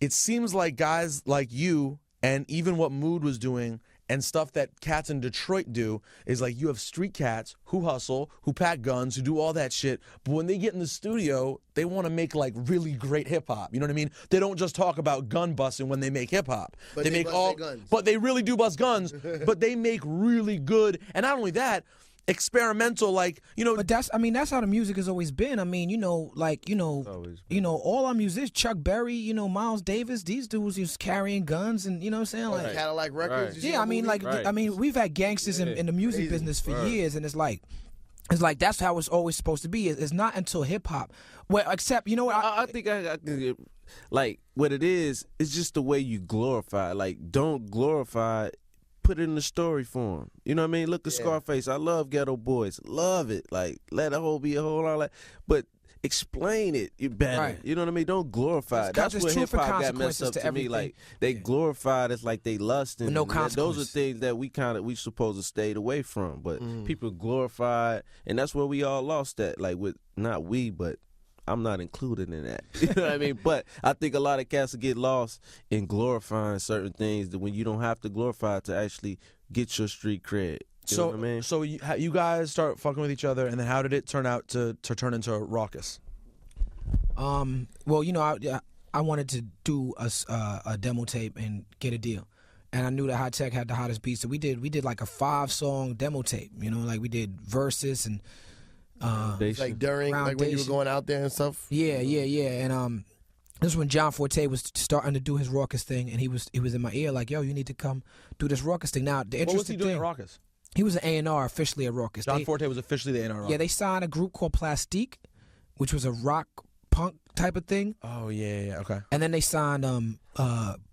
It seems like guys like you and even what Mood was doing and stuff that cats in Detroit do is like you have street cats who hustle, who pack guns, who do all that shit. But when they get in the studio, they want to make like really great hip hop. You know what I mean? They don't just talk about gun busting when they make hip hop. But they they make bust all, their guns. but they really do bust guns. But they make really good, and not only that, experimental. Like But that's how the music has always been. I mean, all our musicians, Chuck Berry, Miles Davis, these dudes was carrying guns and you know what I'm saying? Like Cadillac Records. you see yeah, that I mean, movie? like, we've had gangsters in the music business for years, and it's like that's how it's always supposed to be. It's not until hip hop. Well, except you know what? I think I can get, like, what it is, it's just the way you glorify. Like, don't glorify it, put it in the story form. You know what I mean? Look at Scarface. I love Ghetto Boys. Love it. Like, let a whole be a whole lot. Like, but explain it better. Right. You know what I mean? Don't glorify it. That's There's where hip truth and hop got messed consequences up to to me. everything. Like, they glorified it like they lust, and With no those consequence. are things that we supposed to stay away from. But people glorify it, and that's where we all lost that. Like, with not we, but I'm not included in that. You know what I mean? But I think a lot of cats get lost in glorifying certain things that when you don't have to glorify it to actually get your street cred. You know what I mean? So you guys start fucking with each other, and then how did it turn out to turn into Raucous? Well, I wanted to do a demo tape and get a deal, and I knew that Hi-Tek had the hottest beats, so we did like a 5-song demo tape. Like we did verses and Like during, like when you were going out there and stuff. yeah, and this is when John Forte was starting to do his Raucous thing, and he was in my ear like, "Yo, you need to come do this Raucous thing." Now, the What was he interesting doing thing, at Raucous? he was an A&R officially at Raucous. John Forte was officially the A&R. Yeah, they signed a group called Plastique, which was a rock punk type of thing. Oh yeah, okay. And then they signed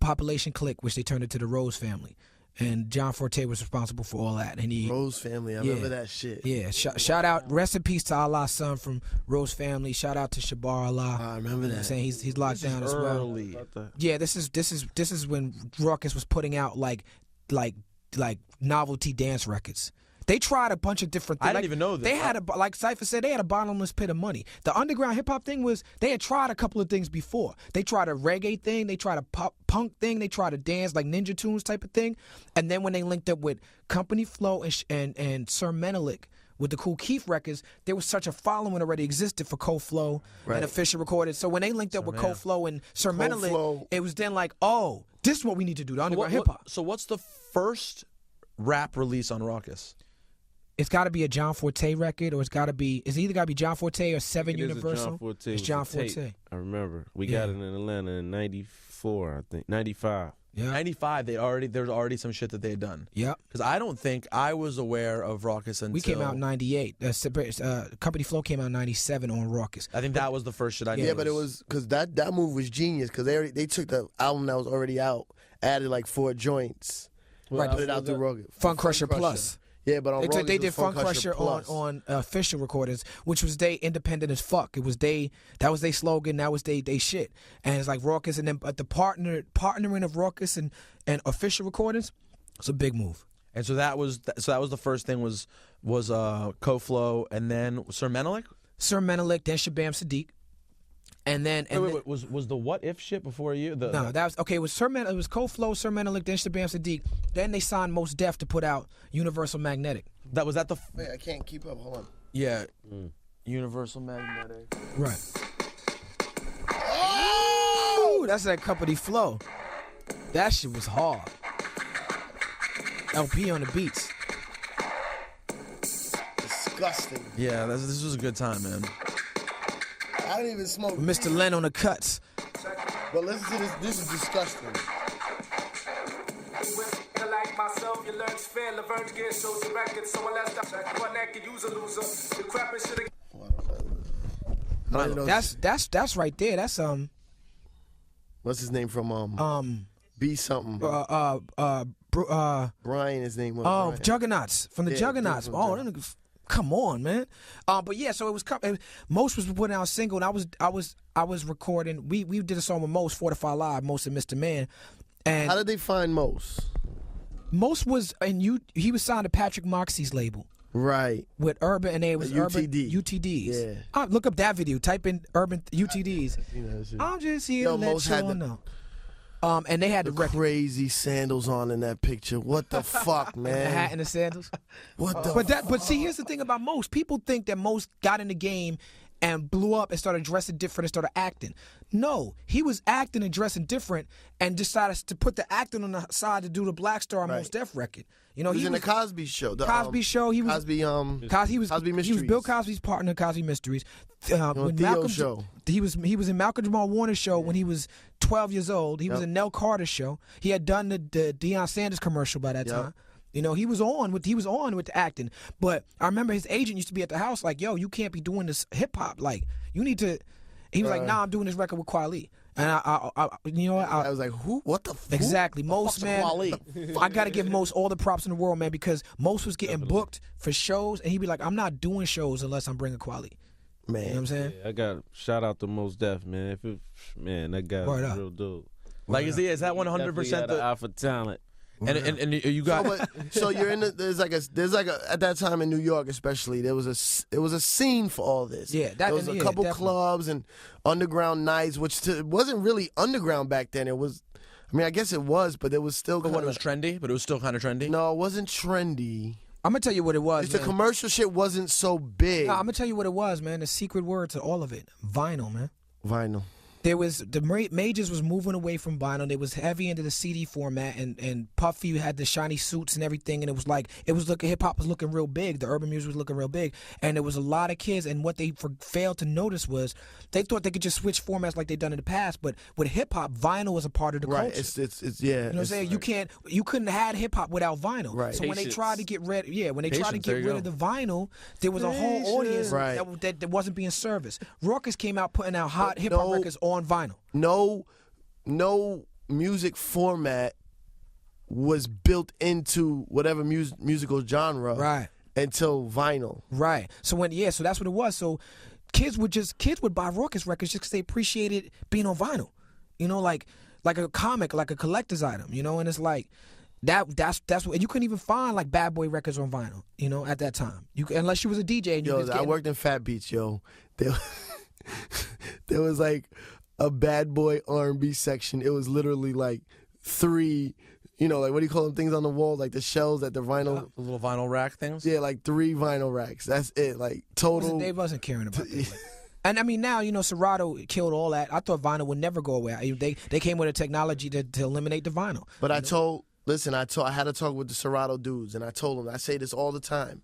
Population Click, which they turned into the Rose Family. And John Forte was responsible for all that. And he Rose Family, I remember that shit. Yeah, shout out, rest in peace to Allah's son from Rose Family. Shout out to Shabar Allah. I remember You know what I'm that. saying he's locked down as well. Early. Yeah, this is when Raucous was putting out like novelty dance records. They tried a bunch of different things. I didn't even know this. They had like Cypher said, they had a bottomless pit of money. The underground hip hop thing they had tried a couple of things before. They tried a reggae thing, they tried a pop punk thing, they tried a dance like Ninja Tunes type of thing, and then when they linked up with Company Flow and Sir Menelik with the Kool Keith records, there was such a following already existed for Cold Flow and Official Recorded. So when they linked up with Cold Flow and Sir Menelik, Flow. it was then like, oh, this is what we need to do, the underground hip hop. So what's the first rap release on Raucous? It's got to be a John Forte record, or it's either got to be John Forte or Seven It is a Universal. John Forte. It's It John was a tape. Forte. I remember. We got it in Atlanta in '94, I think. '95. Yeah. 95. There's already some shit that they had done. Yep. Because I don't think I was aware of Raucous until We came out in '98. Company Flow came out in '97 on Raucous. I think that was the first shit I knew. Yeah, but it was because that move was genius because they took the album that was already out, added like 4 joints, Right. put it out through Rogan. Fun Crusher Plus. Yeah, but on Rawlings, They it was did Funk Crusher Plus. on official recordings, which was they independent as fuck. It was they, that was their slogan. That was they shit. And it's like Rawkus, and then but the partnering of Rawkus and official recordings, it's a big move. And so that was the first thing was Koflo, and then Sir Menelik. Sir Menelik, then Shabam Sadiq, and then Wait, was the What If shit before you? No, that was okay. It was it was Koflo, Sir Menelik, then Shabam Sadiq. Then they signed Mos Def to put out Universal Magnetic. Was that the Wait, I can't keep up. Hold on. yeah Universal Magnetic. Right. Oh, that's that company flow. That shit was hard. LP on the beats. Disgusting. Yeah, this was a good time, man. I didn't even smoke. Mr. Len on the cuts. But listen to this. This is disgusting. Like myself, you learn to fail, learn to get shows the record, so I left that one that could use a loser. The crap and shit. I don't even know. That's right there. That's What's his name from B something. Brian, his name was. Brian. Juggernauts from the Yeah, Juggernauts. from Oh, Juggernaut. them niggas, come on, man. But yeah, so it was Most was putting out a single, and I was recording. We did a song with Most, Fortify Live, Most and Mr. Man, and How did they find Most? Most was he was signed to Patrick Moxie's label Right. with Urban, and it was Urban UTD. UTDs. Yeah. Look up that video. Type in Urban UTDs. I'm just here to Yo, let Most you had all the- know. And they had the record, Crazy sandals on in that picture. What the fuck, the man? hat and the sandals. What the? But see, here's the thing about Most. People think that Most got in the game and blew up and started dressing different and started acting. No, he was acting and dressing different and decided to put the acting on the side to do the Black Star Right. Most Def record. You know, He was in the Cosby Show. The Cosby Show. He was Cosby. he was Cosby he was Mysteries. Bill Cosby's partner, Cosby Mysteries. When Theo Show. He was in Malcolm Jamal Warner's show when he was 12 years old. He was in Nell Carter's show. He had done the Deion Sanders commercial by that time. You know, he was on with the acting. But I remember his agent used to be at the house like, "Yo, you can't be doing this hip hop. Like, you need to." He was like, "Nah, I'm doing this record with Kweli." And I you know what? I was like, who? What the? Fuck? Exactly. Most, man, I got to give Most all the props in the world, man, because Most was getting booked for shows, and he'd be like, I'm not doing shows unless I'm bringing Kweli. Man. You know what I'm saying? I got shout out to Mos Def, man. That guy Word was up. real dope. Like, is that Definitely 100% had an the eye for talent. and you got So you're in there's like a at that time in New York especially it was a scene for all this. Yeah, there was a couple definitely. clubs and underground nights, which wasn't really underground back then. It was, I mean, I guess it was, but it was still when kind it was trendy, but it was still kind of trendy. No, it wasn't trendy. I'm going to tell you what it was, It's the man. commercial shit wasn't so big. Nah, I'm going to tell you what it was, man. The secret word to all of it. Vinyl, man. Vinyl. There was the majors was moving away from vinyl. They was heavy into the CD format, and Puffy had the shiny suits and everything, and it was looking, hip hop was looking real big. The urban music was looking real big, and there was a lot of kids. And what they failed to notice was they thought they could just switch formats like they done in the past. But with hip hop, vinyl was a part of the Right. culture. It's yeah. You know what I'm saying? You couldn't have hip hop without vinyl. Right. So when they Patience. tried to get rid, tried to Patience, get there rid you of go. the vinyl, there was a whole audience Right. that wasn't being serviced. Rawkus came out putting out hot hip hop no- records on vinyl. No music format was built into whatever musical genre Right. until vinyl. Right. So so that's what it was. So kids would buy Rawkus records just because they appreciated being on vinyl. You know, like a comic, like a collector's item. You know, and it's like that's what, and you couldn't even find like Bad Boy records on vinyl. You know, at that time, unless you was a DJ. And you Yo, was I getting, worked in Fat Beats, yo. There was like a Bad Boy R&B section. It was literally like 3, like what do you call them, things on the wall, like the shells that the vinyl. The little vinyl rack things. Yeah, like 3 vinyl racks. That's it. Like total. They wasn't caring about that. And I mean, now, Serato killed all that. I thought vinyl would never go away. They came with a technology to eliminate the vinyl. But I had a talk with the Serato dudes, and I told them, I say this all the time.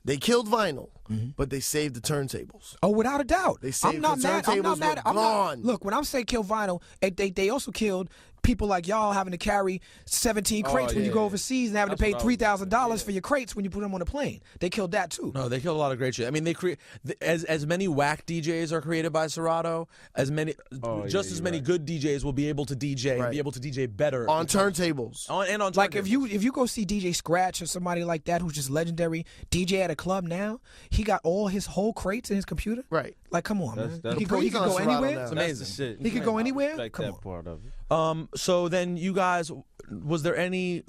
They killed vinyl, but they saved the turntables. Oh, without a doubt. They saved I'm not the mad. I'm not turntables mad. were gone. Look, when I'm saying kill vinyl, they also killed people like y'all having to carry 17 crates when you go overseas and having to pay $3,000 for your crates when you put them on a plane. They killed that too. No, they killed a lot of great shit. I mean, they create as many whack DJs are created by Serato, as many as many good DJs will be able to DJ and be able to DJ better on turntables. On turntables. Like if you go see DJ Scratch or somebody like that who's just legendary DJ at a club now, he got all his whole crates in his computer. Right. Like, come on, man. that's He could go anywhere. now. It's amazing. Shit. He could go anywhere. Respect Come that on. part of it. So then you guys, was there any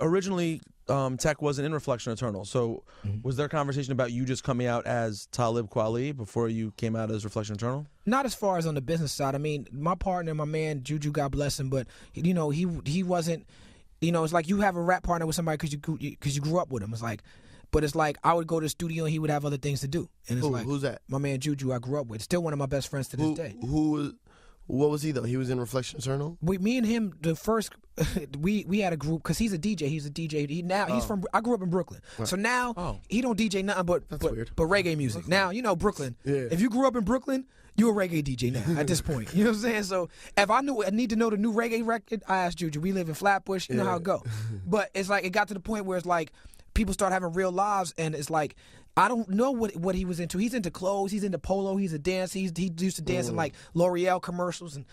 originally? Tech wasn't in Reflection Eternal, so was there a conversation about you just coming out as Talib Kweli before you came out as Reflection Eternal? Not as far as on the business side. I mean, my partner, my man Juju, God bless him, but you know he wasn't. You know, it's like you have a rap partner with somebody because you grew up with him. It's like. But it's like I would go to the studio and he would have other things to do. And it's like Who's that? My man Juju, I grew up with. Still one of my best friends to this day. What was he though? He was in Reflection Eternal. Me and him, the first, we had a group because he's a DJ. He's a DJ. He's from. I grew up in Brooklyn, so now he don't DJ nothing but weird. but reggae music. Now you know Brooklyn. Yeah. If you grew up in Brooklyn, you're a reggae DJ now at this point. You know what I'm saying? So if I need to know the new reggae record, I ask Juju. We live in Flatbush. You know how it go. But it's like it got to the point where it's like. People start having real lives, and it's like I don't know what he was into. He's into clothes. He's into polo. He's a dance. He used to dance in like L'Oreal commercials, and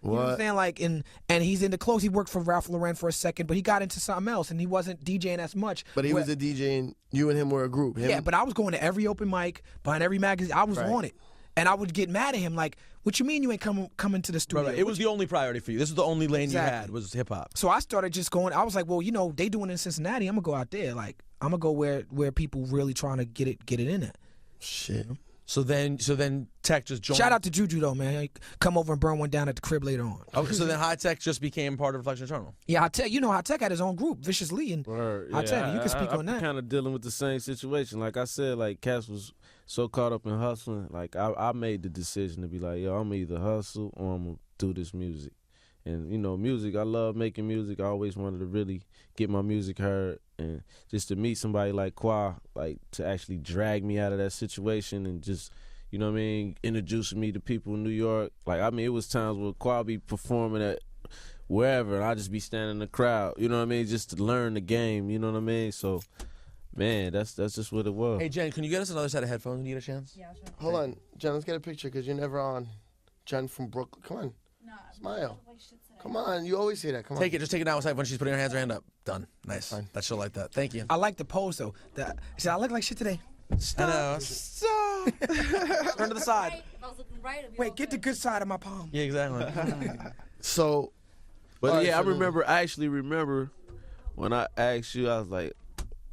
you know what I'm saying. Like and he's into clothes. He worked for Ralph Lauren for a second, but he got into something else, and he wasn't DJing as much. But he was a DJ, and you and him were a group. Yeah, but I was going to every open mic, buying every magazine. I was on it. And I would get mad at him, like, what you mean you ain't coming to the studio? Right. It was the only priority for you. This is the only lane you had was hip hop. So I started just going. I was like, well, you know, they doing it in Cincinnati. I'm gonna go out there. Like, I'm gonna go where people really trying to get it in there. Shit. So then Tech just joined. Shout out to Juju though, man. Come over and burn one down at the crib later on. Okay, so then Hi-Tek just became part of Reflection Eternal. Yeah, Hi-Tek. You know, Hi-Tek had his own group, Vicious Lee, and Hi-Tek. You can speak on that. I'm kind of dealing with the same situation. Like I said, like Cass was so caught up in hustling. Like I made the decision to be like, yo, I'm either hustle or I'm gonna do this music. And you know, music. I love making music. I always wanted to really get my music heard, and just to meet somebody like Kwa, like to actually drag me out of that situation and just. You know what I mean? Introducing me to people in New York. Like, I mean, it was times where Kwa be performing at wherever, and I just be standing in the crowd. You know what I mean? Just to learn the game. You know what I mean? So, man, that's just what it was. Hey, Jen, can you get us another set of headphones when you get a chance? Yeah, sure. Hold on, Jen. Let's get a picture because you're never on. Jen from Brooklyn. Come on. No, Smile. like shit today. Come on. You always say that. Come on. Take it. Just take it down when she's putting her hand up. Done. Nice. Fine. That she'll like that. Thank you. I like the pose though. I look like shit today. I know. Turn to the side. Right, if I was looking right, it'd be Wait, all get the good. good side of my palm. Yeah, exactly. So, But all right, yeah, so I actually remember when I asked you, I was like,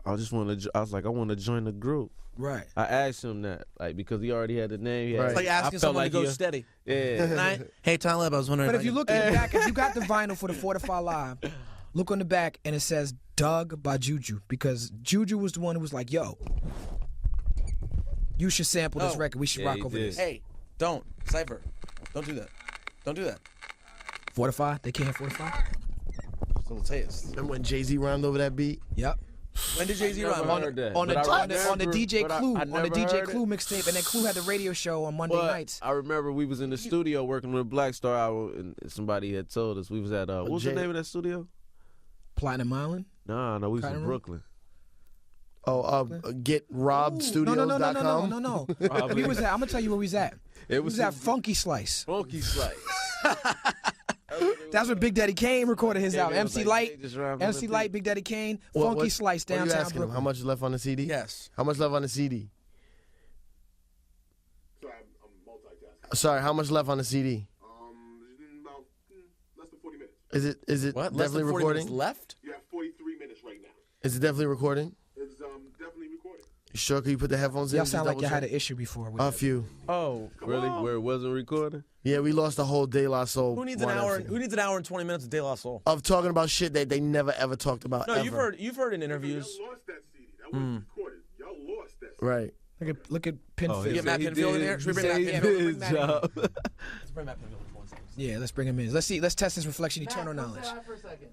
I want to join the group. Right. I asked him that, like, because he already had the name. He had, It's like asking I felt someone like to go he- steady. Yeah. Hey, Talib, I was wondering. But if you look in the back, if you got the vinyl for the Fortify Live, look on the back and it says Doug by Juju because Juju was the one who was like, yo, you should sample this record. We should Yeah, rock he over did. this. Hey, don't. Cypher. Don't do that. Don't do that. Fortify? They can't Fortify? Just a little taste. remember when Jay-Z rhymed over that beat? Yep. When did Jay-Z Never rhyme? heard that. On the, But I on the remember- DJ but I- Clue, I on the never DJ heard Clue it. mixtape, and then Clue had the radio show on Monday But nights. I remember we was in the studio working with Black Star Hour, and somebody had told us we was at what was the Jay- name of that studio? Platinum Island. No, we was Cotton in Room? Brooklyn. Oh, GetRobbedStudios.com. No. We was at. I'm gonna tell you where we was at. It We was at Funky Slice. Funky Slice. That's when Big Daddy Kane recorded his Yeah, album. man, it was MC like Light, Jay just rhymed MC on Light, the Big Daddy Kane, What- Funky what- Slice what are you downtown asking him? Brooklyn. How much is left on the CD? Yes. How much left on the CD? Sorry, I'm multitasking. Sorry, how much left on the CD? It's been about less than 40 minutes. Is it What? Less definitely than 40 recording? minutes left? You have 43 minutes right now. Is it definitely recording? It's definitely recording. You sure? Can you put the headphones in? Y'all Just sound like double y'all had check? an issue before. With A that. few. Oh. Really? Where it wasn't recording? Yeah, we lost the whole De La Soul. Who needs an one hour? episode. Who needs an hour and 20 minutes of De La Soul? Of talking about shit that they never ever talked about. No, ever. you've heard in interviews. Y'all lost that CD. That wasn't recorded. Y'all lost that CD. Right. Look at Pinfield. Get Matt Pinfield in here. Should we bring Matt He Pinfield? did his job. Let's bring Matt Pinfield for 1 second. Yeah, let's bring him in. Let's see. Let's test his reflection, eternal knowledge. For a second.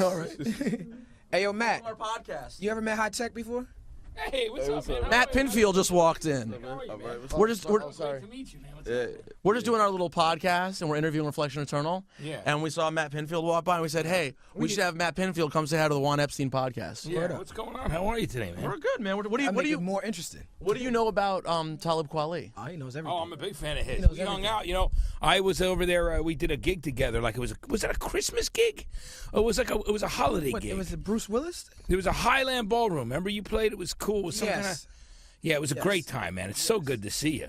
All right. Hey, yo, Matt. Our podcast. You ever met Hi-Tek before? Hey, what's up, man? Matt Pinfield just walked in. We're just sorry. To meet you, man. What's up? we're just doing our little podcast, and we're interviewing Reflection Eternal. Yeah. And we saw Matt Pinfield walk by, and we said, "Hey, we should have Matt Pinfield come say hi to the Juan Epstein podcast." Yeah. What's going on? How are you today, man? We're good, man. What do I you more interesting. what do you know about Talib Kweli? Oh, he knows everything. Oh, I'm a big fan of his. knows We hung everything. out. You know, I was over there. We did a gig together. Like was it a Christmas gig? Or it was a holiday What, gig. it was the Bruce Willis? There was a Highland Ballroom. Remember you played? It was cool. It was some Yes. kinda, yeah, it was a great time, man. It's so good to see you.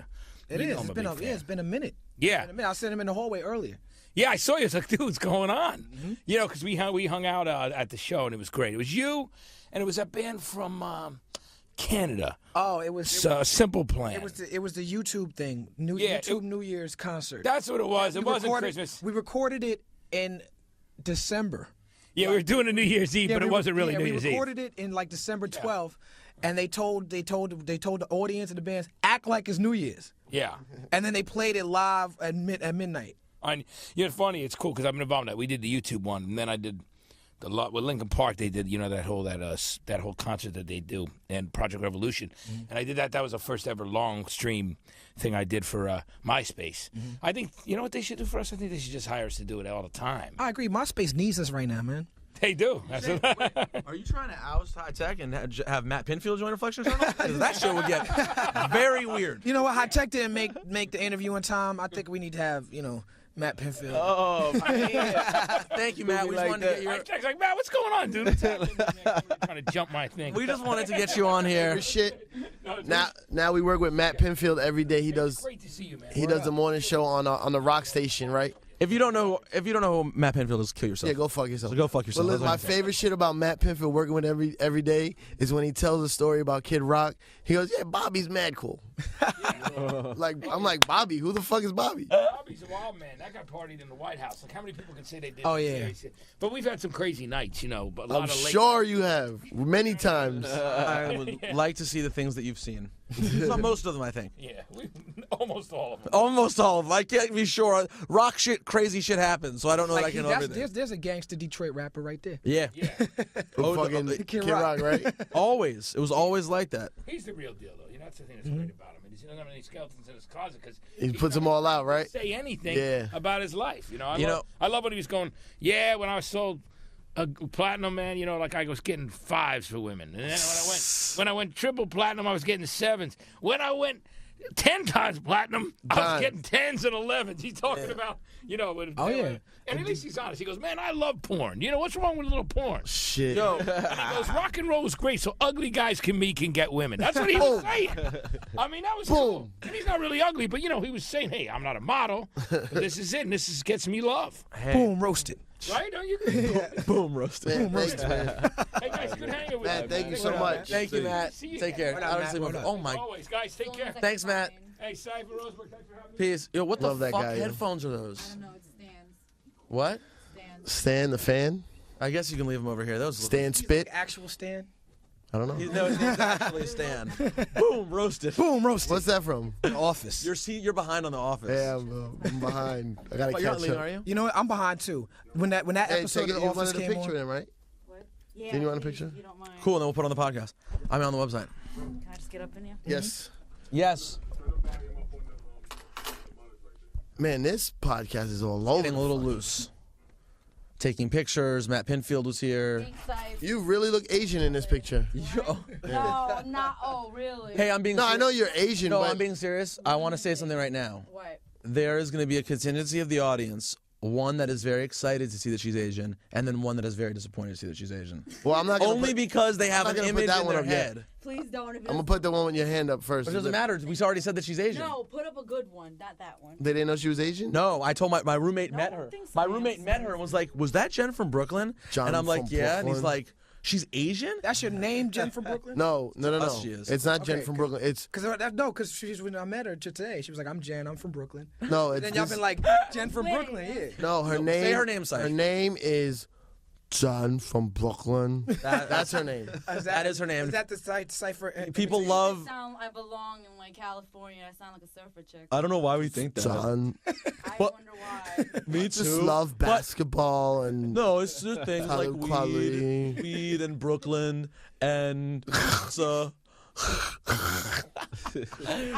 It You is. know I'm It's a been big a, fan. yeah, it's been a minute. Yeah. I sent him in the hallway earlier. Yeah, I saw you. I was like, dude, what's going on? You know, because we hung out at the show, and it was great. It was you, and it was that band from Canada. Oh, it was Simple Plan. it was the YouTube thing. Yeah, YouTube New Year's concert. That's what it was. It wasn't Christmas. We recorded it in December. Yeah, we were doing a New Year's Eve, but it wasn't really New Year's we Eve. recorded it in like December 12th, and they told the audience and the bands act like it's New Year's, Yeah. and then they played it live at midnight. You know, it's funny. It's cool because I've been involved in that. We did the YouTube one, and then I did the lot with Lincoln Park. They did, you know, that whole concert that they do, and Project Revolution. And I did that. That was the first ever long stream thing I did for MySpace. I think, you know what they should do for us? I think they should just hire us to do it all the time. I agree. MySpace needs us right now, man. They do. Are you trying to oust Hi-Tek and have Matt Pinfield join Reflection Eternal? 'Cause that show would get very weird. You know what? Hi-Tech didn't make the interview in time. I think we need to have Matt Pinfield. Oh, man. Thank you, Matt. We just wanted to get I your. was like, man, what's going on, dude? What's happening, man? You're trying to jump my thing. We just wanted to get you on here. Your shit. Now we work with Matt Pinfield every day. He does Great to see you, man. he does the morning show on the rock station, right? If you don't know who Matt Pinfield is, kill yourself. Yeah, go fuck yourself. So go fuck yourself. But listen, my That's what I'm favorite shit about Matt Pinfield working with every day is when he tells a story about Kid Rock. He goes, "Yeah, Bobby's mad cool." I'm like, Bobby, who the fuck is Bobby? Bobby's a wild man. That guy partied in the White House. Like, how many people can say they did? Oh, that? yeah. But we've had some crazy nights, you know. But a lot I'm of late sure you have many times. I would like to see the things that you've seen. Not most of them, I think. Yeah, almost all of them. Almost all of them. I can't be sure. Rock shit, crazy shit happens, so I don't know that I can know everything. There's a gangster Detroit rapper right there. Yeah. Who fucking Kid Rock, right? Always. It was always like that. He's the real deal, though. You know, that's the thing that's great about him. He doesn't have any skeletons in his closet because He puts them all out, right? say anything about his life. You know, know- I love when he was going, yeah, when I was sold a platinum, man, you know, like I was getting 5s for women. And then when I went triple platinum, I was getting 7s. When I went 10 times platinum, I was getting 10s and 11s. He's talking about, you know, and at least he's honest. He goes, man, I love porn. You know, what's wrong with a little porn? Shit. Yo, And he goes, rock and roll is great, so ugly guys can get women. That's what he was saying. I mean, that was cool. And he's not really ugly, but, you know, he was saying, hey, I'm not a model, but this is it, and gets me love. Boom, roasted. Right? Don't you? boom, roasted. Man, thanks, man. Hey, guys, good hanging with Man, you. thank you so much. Thank you, Matt. See you. Take care. What up, Honestly, Matt? What up? oh my. Always, guys, take care. Thanks, Matt. Hey, Cypher Roseberg, thanks for having me. Peace. Yo, what Love the that fuck guy, yo. headphones are those? No, it stands. What? Stands. Stan the fan? I guess you can leave them over here. Those Stan Spit? Actual Stan. I don't know. No, his name's actually Stan. Boom, roasted. Boom, roasted. What's that from? Office. You're behind on The Office. Yeah, I'm behind. I gotta But you're not catch leaving, up. are you? You know what? I'm behind too. When that Hey, episode take of it. The You Office wanted a came picture on. of him, right? What? Yeah. Didn't you want a please, picture? if you don't mind. Cool, and then we'll put it on the podcast. I'm on the website. Can I just get up in here? Yes. Yes. Man, this podcast is all over. Getting a little loose. Taking pictures. Matt Pinfield was here. Thanks, Cypher. You really look Asian in this picture. Yo. No, not. Oh, really? Hey, I'm being No, I serious. know you're Asian, No, but I'm being serious. I want to say something right now. What? There is going to be a contingency of the audience. One that is very excited to see that she's Asian, and then one that is very disappointed to see that she's Asian. well, I'm not gonna Only put, because they have not an gonna put image that in one their up yet. head. Please don't. If I'm gonna put the one with your hand up first. But it doesn't matter. We already said that she's Asian. No, put up a good one, not that one. They didn't know she was Asian? No, I told my roommate No, met I her. don't think so, My man. roommate met her and was like, "Was that Jen from Brooklyn?" John and I'm like, from "Yeah." And he's Brooklyn. like, "She's Asian?" That's your name, Jen from Brooklyn? No. us she is. It's not Jen Okay, from good. Brooklyn. It's Because when I met her today, she was like, "I'm Jen, I'm from Brooklyn." no. And It's then y'all this- been like, "Jen from Wait, Brooklyn," yeah. no. Her No, name. say her name, Syfe. Her name is John from Brooklyn. That's her name. That is her name. Is that the cipher? People love. I belong in like California. I sound like a surfer chick. I don't know why we think that. John. I But- wonder why. Me Just too. love But- basketball and No, it's just things like Talib Kweli. weed and Brooklyn and pizza.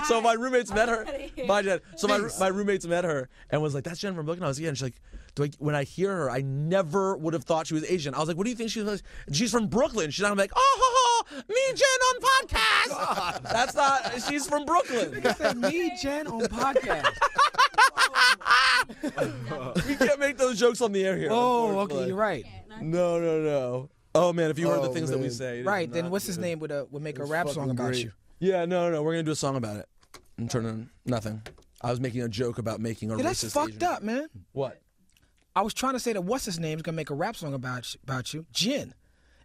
So my roommates met her. Already. Bye, Jen. So my roommates met her and was like, "That's Jen from Brooklyn." I was like, "Yeah." And she's like, when I hear her, I never would have thought she was Asian. I was like, "What do you think she was?" She's from Brooklyn. She's not. I'm like, "Oh, me Jen on podcast." That's not. She's from Brooklyn. Said me, Jen, on podcast. We can't make those jokes on the air here. Oh, okay, you're right. No. Oh man, if you heard the things that we man. say, it Right, is then not what's his good. name would make a It's rap song fucking about great. you? Yeah, no. We're gonna do a song about it. And turn on nothing. I was making a joke about making a Yeah, that's racist fucked Asian. up, man. What? I was trying to say that what's his name is gonna make a rap song about you, Jin,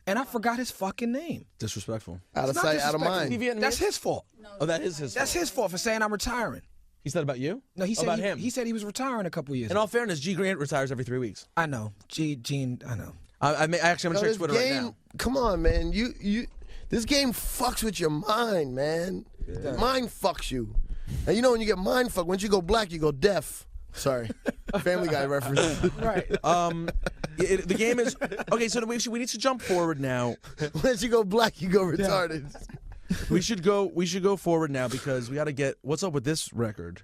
and I forgot his fucking name. Disrespectful. Out of It's not sight, out of disrespectful. mind. That's his fault. Oh, that is his. That's fault. his fault for saying I'm retiring. He said about you? No, he said about him. He said he was retiring a couple years In ago. all fairness, G Grant retires every 3 weeks. I know, Gene. I know. Actually, I'm gonna check This Twitter game, right now. come on, man. This game fucks with your mind, man. Mind fucks you. And you know when you get mind fucked, once you go black, you go deaf. Sorry, Family Guy reference. Right. The game is okay. So we need to jump forward now. Once you go black, you go retarded. We should go forward now because we got to get what's up with this record.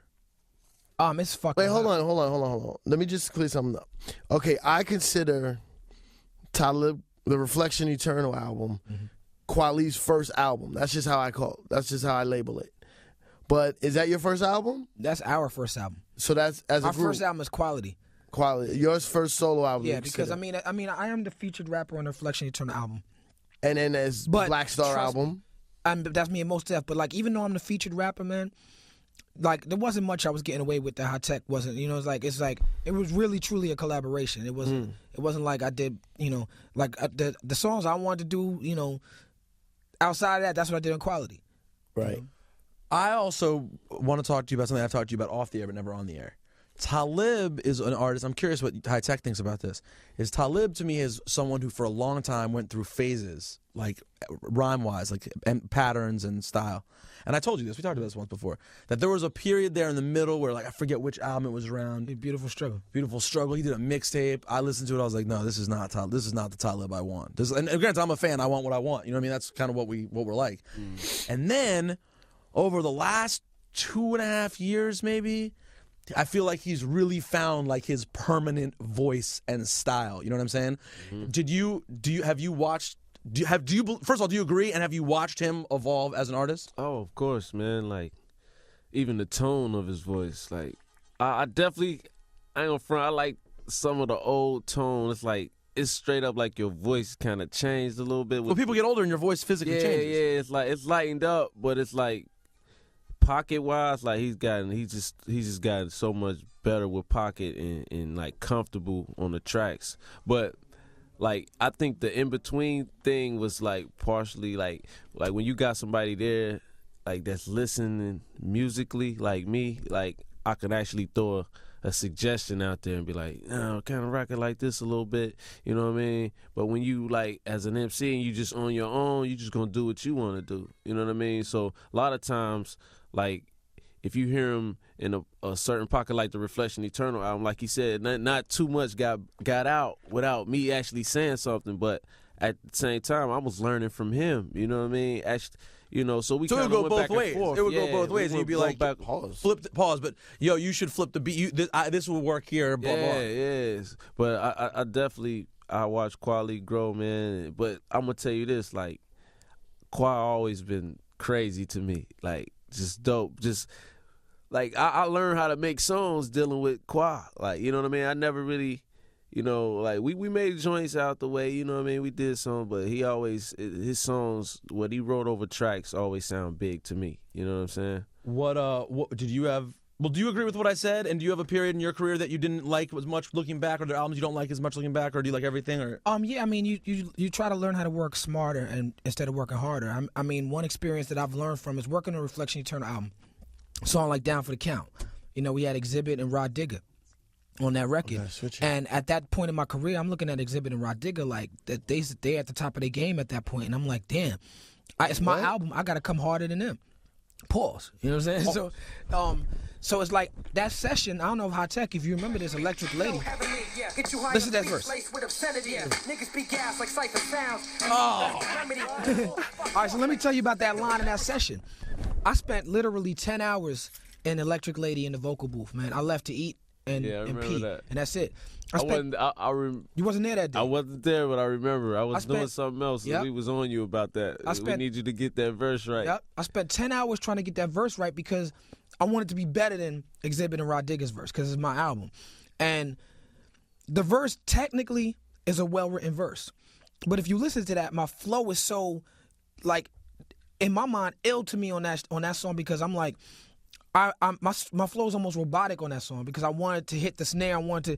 It's fucking. Wait, hold on. Let me just clear something up. Okay, I consider Talib, the Reflection Eternal album, Kweli's first album. That's just how I call it. That's just how I label it. But is that your first album? That's our first album. So that's as a Our group. first album is Quality. Quality. Yours first solo album. Yeah, you because consider. I mean, I am the featured rapper on the Reflection Eternal album. And then there's But Black Star trust- album. That's me and Most Def. But like, even though I'm the featured rapper, man, like there wasn't much I was getting away with. The Hi-Tek wasn't. You know, it's like it was really truly a collaboration. It wasn't. It wasn't like I did. You know, like the songs I wanted to do. You know, outside of that, that's what I did on Quality. Right. I also want to talk to you about something I've talked to you about off the air but never on the air. Talib is an artist. I'm curious what Hi-Tek thinks about this. Talib to me is someone who for a long time went through phases, like rhyme-wise, like and patterns and style. And I told you this. We talked about this once before. That there was a period there in the middle where, like, I forget which album it was around. Beautiful Struggle. Beautiful Struggle. He did a mixtape. I listened to it. I was like, no, this is not the Talib I want. And granted, I'm a fan. I want what I want. You know what I mean? That's kind of what we're like. And then over the last 2.5 years, maybe, I feel like he's really found like his permanent voice and style. You know what I'm saying? Have you watched? First of all, do you agree? And have you watched him evolve as an artist? Oh, of course, man. Like, even the tone of his voice. Like, I definitely, I ain't gonna front. I like some of the old tone. It's like, it's straight up like your voice kind of changed a little bit. When people get older and your voice physically changes. Yeah, it's like, it's lightened up, but it's like, pocket-wise, like, he's just gotten so much better with pocket and like, comfortable on the tracks. But, like, I think the in-between thing was, like, partially, like when you got somebody there, like, that's listening musically, like me, like, I can actually throw a suggestion out there and be like, no, kind of rock it like this a little bit, you know what I mean? But when you, like, as an MC and you just on your own, you just gonna do what you want to do, you know what I mean? So a lot of times, like, if you hear him in a certain pocket, like the Reflection Eternal album, like he said, not too much got out without me actually saying something, but at the same time, I was learning from him, you know what I mean? Actually, you know, so we So it kind would of go went both back ways. and forth. It would go Yeah, both ways, and we you'd be went like, back, pause, but yo, you should flip the beat. This will work here. Blah, blah. yes. But I definitely, I watch Quality grow, man. But I'm gonna tell you this, like, Qua always been crazy to me, like, just dope, just. Like, I learned how to make songs dealing with Qua. Like, you know what I mean? I never really, you know, like, we made joints out the way, you know what I mean? We did some, but he always, his songs, what he wrote over tracks always sound big to me. You know what I'm saying? What did you have? Well, do you agree with what I said? And do you have a period in your career that you didn't like as much looking back, or the albums you don't like as much looking back, or do you like everything? Or Yeah, I mean, you try to learn how to work smarter and instead of working harder. I mean, one experience that I've learned from is working on the Reflection Eternal album. Song like Down for the Count. You know, we had Exhibit and Rod Digger on that record. And at that point in my career, I'm looking at Exhibit and Rod Digger like that they at the top of their game at that point, and I'm like, damn, it's my album. I got to come harder than them. Pause. You know what I'm saying? So it's like that session. I don't know if Hi-Tek, if you remember this Electric Lady. Listen to that verse. All right, so let me tell you about that line in that session. I spent literally 10 hours in Electric Lady in the vocal booth, man. I left to eat and pee, and that's it. You wasn't there that day. I wasn't there, but I remember. I was doing something else, and we was on you about that. We need you to get that verse right. Yep. I spent 10 hours trying to get that verse right because I wanted to be better than Exhibit and Rod Digger's verse because it's my album. And the verse technically is a well-written verse. But if you listen to that, my flow is so, like, in my mind, ill to me on that song because I'm like, my flow is almost robotic on that song because I wanted to hit the snare. I wanted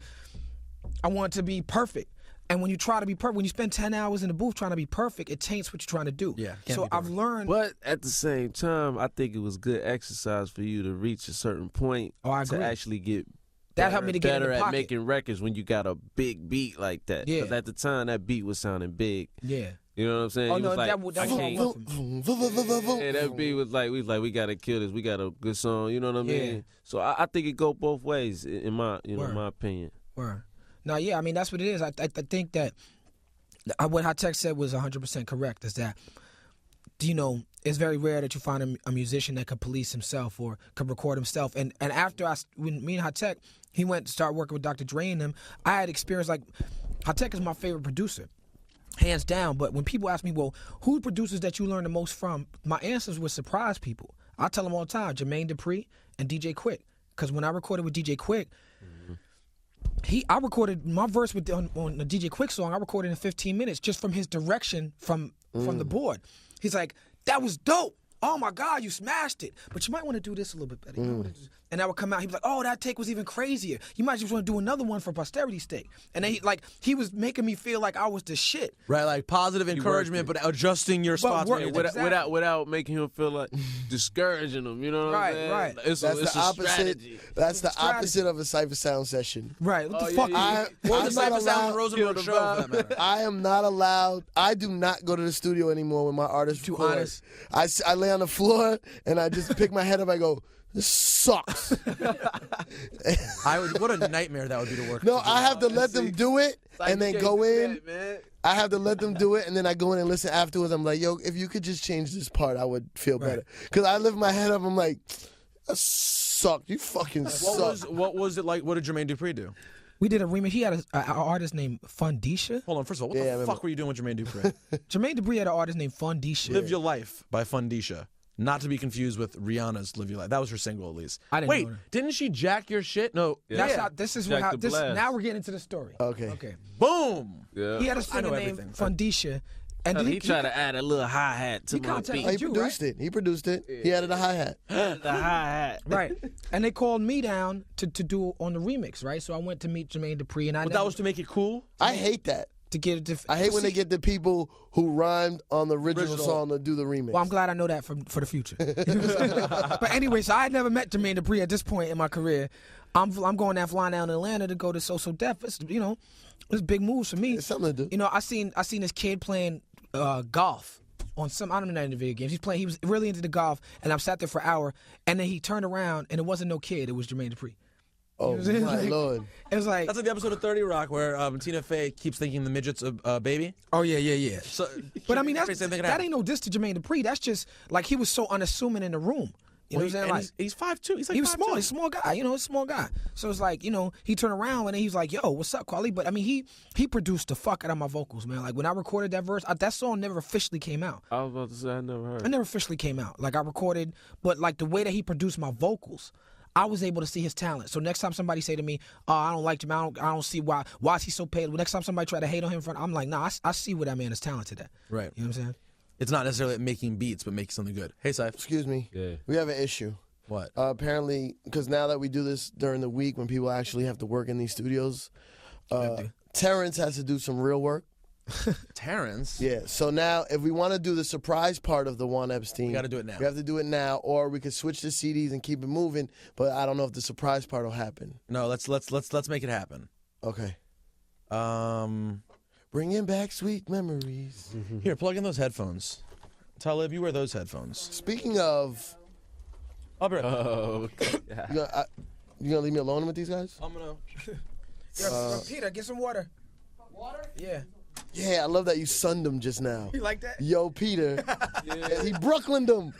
to be perfect. And when you try to be perfect, when you spend 10 hours in the booth trying to be perfect, it taints what you're trying to do. Yeah. So I've learned. But at the same time, I think it was good exercise for you to reach a certain point to actually get that helped me to get in the better at pocket. making records when you got a big beat like that. Yeah. Because at the time, that beat was sounding big. Yeah. You know what I'm saying? Oh, He no, was like, that was and that beat was like, we gotta kill this. We got a good song. You know what I mean? Yeah. So I think it go both ways in my my opinion. Word. No, yeah, I mean that's what it is. I think that what Hi-Tek said was 100% correct. Is that it's very rare that you find a musician that can police himself or can record himself. And after when me and Hi-Tek, he went to start working with Dr. Dre and them, I had experience like Hi-Tek is my favorite producer. Hands down, but when people ask me, well, who producers that you learn the most from, my answers would surprise people. I tell them all the time, Jermaine Dupri and DJ Quick. Because when I recorded with DJ Quick, I recorded my verse on the DJ Quick song, I recorded in 15 minutes just from his direction from the board. He's like, that was dope. Oh my God, you smashed it. But you might want to do this a little bit better. And that would come out. He'd be like, oh, that take was even crazier. You might just want to do another one for posterity's sake. And then he was making me feel like I was the shit. Right, like positive encouragement, but adjusting your spots. Without making him feel like discouraging him. You know what I'm saying? Right. It's the opposite. strategy. That's the opposite of a Cypher Sound session. Right. What the fuck? I am not allowed. I do not go to the studio anymore when my artists record. Honest. I lay on the floor and I just pick my head up. I go, this sucks. What a nightmare that would be to work. No, I have to let them do it and then go in. I have to let them do it and then I go in and listen afterwards. I'm like, yo, if you could just change this part, I would feel better. Because I lift my head up. I'm like, that sucked. You fucking suck. What was it like? What did Jermaine Dupri do? We did a remix. He had an artist named Fundisha. Hold on, first of all, what the fuck were you doing with Jermaine Dupri? Jermaine Dupri had an artist named Fundisha. Live Your Life by Fundisha. Not to be confused with Rihanna's Live Your Life. That was her single, at least. I didn't know her. Didn't she jack your shit? No. That's how. This is Jack how. the This Blast. now we're getting into the story. Okay. Boom. Yeah. He had a singer named Fundisha, and then He tried to add a little hi-hat to my contacted beat. He produced it. He produced it. He added a hi-hat. The hi-hat. right. And they called me down to do on the remix, right? So I went to meet Jermaine Dupri, and But that was to make it cool? I hate that. to get it. I hate when they get the people who rhymed on the original song to do the remix. Well, I'm glad I know that for the future. But anyway, so I had never met Jermaine Dupri at this point in my career. I'm going down, flying down to Atlanta to go to So Def. It's, it's big moves for me. It's something to do. I seen this kid playing golf on some, I don't know, in the video games. He was really into the golf, and I sat there for an hour, and then he turned around, and it wasn't no kid. It was Jermaine Dupri. Oh, my Lord. It was like... That's like the episode of 30 Rock where Tina Fey keeps thinking the midget's a baby. Oh, yeah. So, but I mean, that ain't no diss to Jermaine Dupri. That's just, like, he was so unassuming in the room. You know what I'm saying? Like, he's 5'2". He's like he was 5'2". small. He's a small guy. A small guy. So it's like, he turned around and he was like, yo, what's up, Kweli? But I mean, he produced the fuck out of my vocals, man. Like when I recorded that verse, that song never officially came out. I was about to say I never heard. It never officially came out. Like I recorded, but like the way that he produced my vocals, I was able to see his talent. So next time somebody say to me, "Oh, I don't like him. I don't see why is he so paid." Well, next time somebody try to hate on him, I'm like, nah, I see where that man is talented at. Right. You know what I'm saying? It's not necessarily making beats, but making something good. Hey, Saif. Excuse me. Yeah. We have an issue. What? Apparently, because now that we do this during the week when people actually have to work in these studios, Terrence has to do some real work. Terrence? Yeah, so now if we want to do the surprise part of the Juan Epstein, We gotta do it now. We have to do it now, or we could switch the CDs and keep it moving, but I don't know if the surprise part will happen. No, let's make it happen. Okay. Bringing back sweet memories. Here, plug in those headphones. Talib, you wear those headphones. Speaking of... I'll be right back. Oh, You gonna leave me alone with these guys? I'm gonna... Yo, Peter, get some water. Water? Yeah. Yeah, I love that you sunned him just now. You like that? Yo, Peter. He Brooklyned him.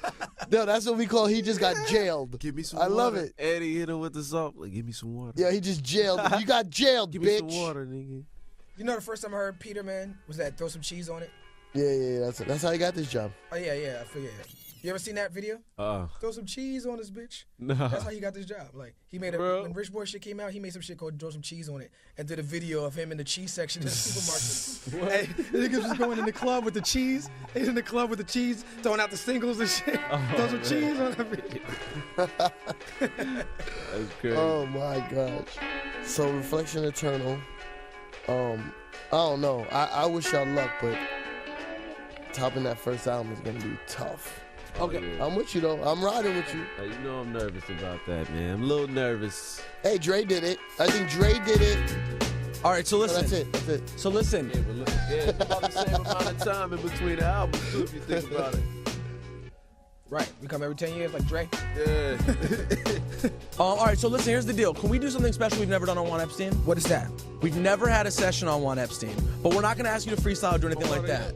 No, that's what we call he just got jailed. Give me some I water. love it. Eddie hit him with the salt. Like, give me some water. Yeah, he just jailed him. You got jailed, Give bitch. me some water, nigga. You know the first time I heard Peter, man, was that throw some cheese on it? Yeah. That's how he got this job. Oh, yeah, I forget. You ever seen that video? Throw some cheese on this bitch. No. That's how he got this job. Like, he made when Rich Boy shit came out, he made some shit called throw some cheese on it and did a video of him in the cheese section in the supermarket. Hey, the niggas was going in the club with the cheese. He's in the club with the cheese, throwing out the singles and shit. Throw some cheese on everything. That's crazy. Oh my gosh. So Reflection Eternal. I don't know. I wish y'all luck, but topping that first album is gonna be tough. Okay. I'm with you though. I'm riding with you. You know I'm nervous about that, man. I'm a little nervous. Hey, Dre did it. I think Dre did it. All right, so listen. That's it. So listen. Yeah, it's about the same amount of time in between the albums, too, if you think about it. Right. We come every 10 years like Dre. Yeah. All right, so listen, here's the deal. Can we do something special we've never done on Juan Epstein? What is that? We've never had a session on Juan Epstein, but we're not going to ask you to freestyle or do anything like that.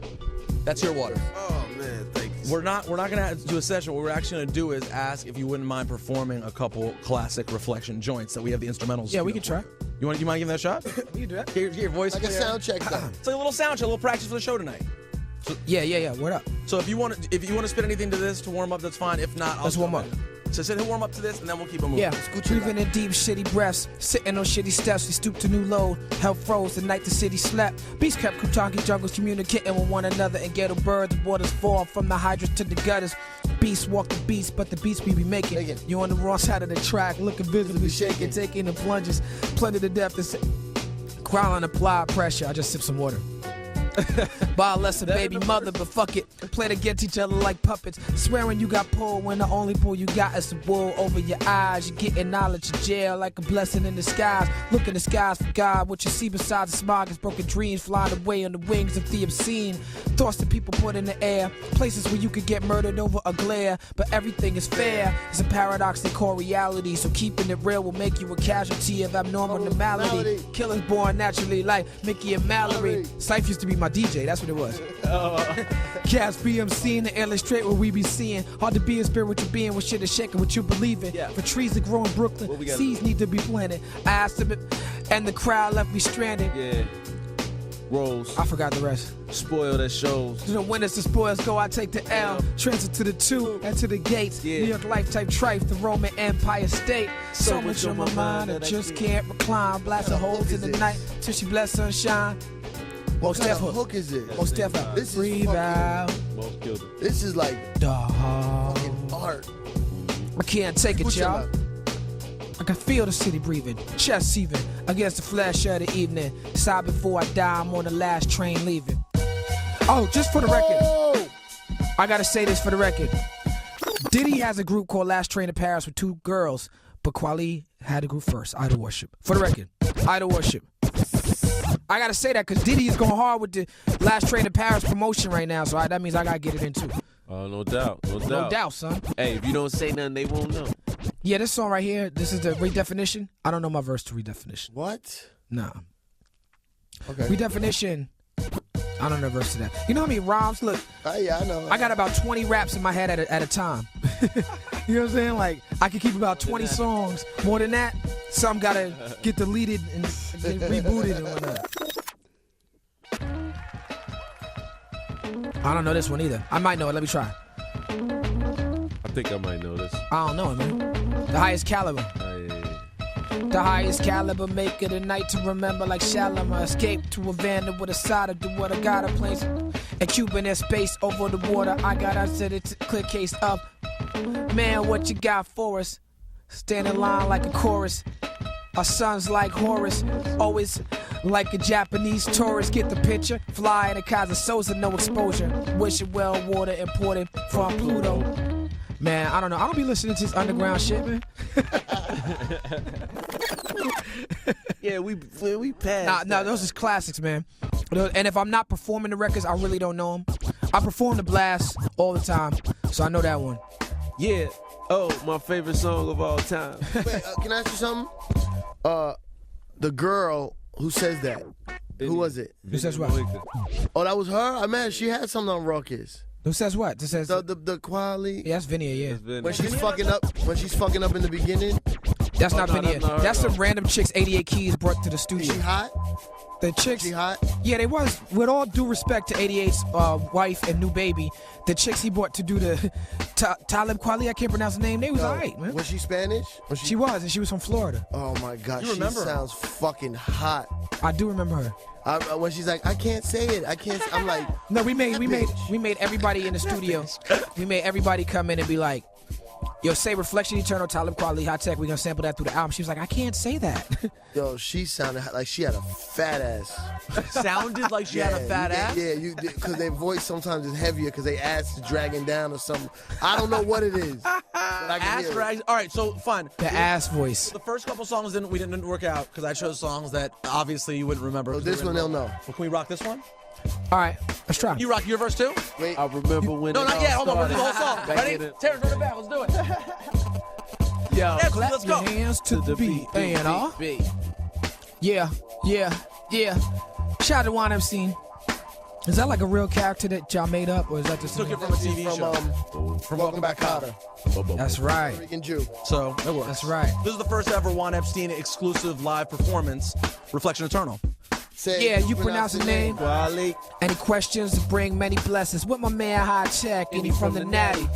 That's your water. Oh, man, thank you. We're not going to do a session. What we're actually going to do is ask if you wouldn't mind performing a couple classic Reflection joints that we have the instrumentals. Yeah, we can try. You mind giving that a shot? We can do that. Get your voice Like a clear. sound check though. It's like a little sound check, a little practice for the show tonight. So, yeah. What up? So if you want to spit anything to this to warm up, that's fine. If not, Let's warm up. So sit and warm up to this, and then we'll keep it moving. Yeah, breathing in deep, shitty breaths, sitting on shitty steps, we stooped to new load, hell froze the night the city slept. Beasts kept Kutaki jungles communicating with one another, and ghetto birds, waters fall from the hydrants to the gutters. Beasts walk the beast, but the beats we be making. You on the wrong side of the track, looking visibly shaking, taking the plunges, plunder to death, growling applied pressure. I just sip some water. By a lesser baby mother, but fuck it. Play against each other like puppets. Swearing you got pulled when the only pull you got is the wool over your eyes. You're getting knowledge in jail like a blessing in disguise. Look in the skies for God. What you see besides the smog is broken dreams flying away on the wings of the obscene. Thoughts that people put in the air. Places where you could get murdered over a glare. But everything is fair. It's a paradox they call reality. So keeping it real will make you a casualty of abnormal normality. Killers born naturally like Mickey and Mallory. Syph used to be my DJ, that's what it was. Cats BMC to illustrate what we be seeing. Hard to be a spiritual being when shit is shaking what you believe in. For trees to grow in Brooklyn, seeds need to be planted. I asked them, and the crowd left me stranded. Yeah. Rose. I forgot the rest. Spoil that shows. To the winners, the spoils go, I take the L. Transit to the 2 and to the gates. New York life type trife, the Roman Empire state. So much on my mind, I just can't recline. Blast a holes in the night till she bless sunshine. What kind of hook is it? Most definitely. This is Breathe out. Most killed it. This is like fucking art. I can't take it, y'all. I can feel the city breathing, chest heaving against the flesh of the evening. Sigh before I die, I'm on the last train leaving. Oh, just for the record, I gotta say this for the record. Diddy has a group called Last Train to Paris with 2 girls, but Kweli had a group first, Idol Worship. For the record, Idol Worship. I gotta say that because Diddy is going hard with the Last Train to Paris promotion right now, so that means I gotta get it in too. Oh, no doubt. No doubt, son. Hey, if you don't say nothing, they won't know. Yeah, this song right here, this is the redefinition. I don't know my verse to redefinition. What? Nah. Okay. Redefinition. I don't know the verse to that. You know how many rhymes? Look. Yeah, I know. I got about 20 raps in my head at a time. You know what I'm saying? Like, I can keep about 20 songs. More than that, some gotta get deleted and get rebooted and whatnot. I don't know this one either. I might know it. Let me try. I think I might know this. I don't know it, man. The highest caliber. The highest caliber, make it a night to remember like Shalimar. Escape to a van with a side of the water. Got a place and Cuban air space over the water. I got I said it's a clear case of man, what you got for us? Stand in line like a chorus. Our sons like Horace, always like a Japanese tourist. Get the picture, fly in a Kazasosa, no exposure. Wish it well, water imported from Pluto. Man, I don't know. I don't be listening to this underground shit, man. Yeah, we passed. Nah, those is classics, man. And if I'm not performing the records, I really don't know them. I perform the blast all the time, so I know that one. Yeah. Oh, my favorite song of all time. Wait, can I ask you something? the girl who says that. Who was it? Who says what? Oh, that was her? Man, she had something on Ruckus. Who says what? This says The Kweli. yeah, that's Vinia, yeah. When she's fucking up in the beginning. That's not no, Vinia. that's not her, That's some no. random chicks 88 Keys brought to the studio. She hot? The chicks. She hot? Yeah, they was. With all due respect to 88's wife and new baby, the chicks he brought to do the Talib Kweli, I can't pronounce the name. They was alright, man. Was she Spanish? She was, and she was from Florida. Oh my God, You remember she her? sounds fucking hot. I do remember her. When she's like, I can't say it. I'm like, No, we made bitch. everybody in the studio. We made everybody come in and be like, yo, say Reflection Eternal, Talib Kweli, Hi-Tek. We're gonna sample that through the album. She was like, I can't say that. yo, she sounded like she had a fat ass. Sounded like she had a fat ass. Yeah, because their voice sometimes is heavier because they ass is dragging down or something. I don't know what it is. But I can Ass hear it. drags. All right, so fine. The ass voice. The first couple songs didn't work out because I chose songs that obviously you wouldn't remember. Oh, 'cause this they were one in they'll the- know. Well, can we rock this one? All right, let's try. You rock your verse too? Wait, I remember when No, it not all yet. Hold on, we're started. doing the whole song. Back Ready? in it. Terrence, run it back. Let's do it. Yo, Yes, clap let's your go. hands to the beat. A&R. beat. Yeah. Shout out to Juan Epstein. Is that like a real character that y'all made up, or is that just Took it from a TV show. from Welcome Back, Kotter. That's right. Freaking Jew. So it works. That's right. This is the first ever Juan Epstein exclusive live performance, Reflection Eternal. Say, Yeah, you pronounce the name. Kweli. Any questions to bring many blessings. With my man Hi-Tek, and he from the Natty.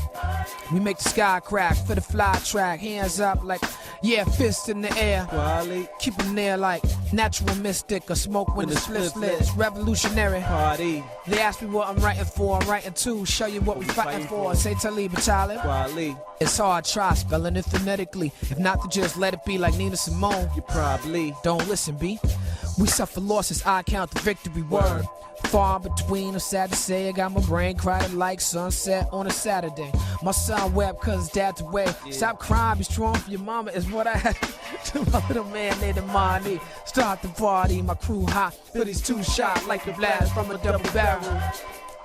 We make the sky crack for the fly track. Hands up like, yeah, fists in the air. Kweli. Keep them there like natural mystic or smoke when the split slits. Revolutionary. Party. They ask me what I'm writing for. I'm writing to show you what we fighting for. Say Talib, Talib. Kweli. It's hard, try spelling it phonetically. If not, to just let it be like Nina Simone. You probably. Don't listen, B. We suffer losses, I count the victory word. Far between, I'm sad to say, I got my brain crowded like sunset on a Saturday. My son wept cause his dad's away. Stop crying, be strong for your mama is what I had to my little man named Imani. Start the party, my crew hot, feel these two shot like the blast from a double barrel.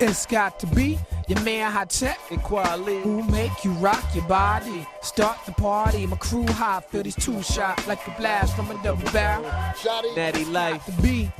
It's got to be your man Hi-Tek And Kweli. who make you rock your body. Start the party, my crew hot, feel these two shot like a blast from a double barrel. Shotty. Natty life. The B.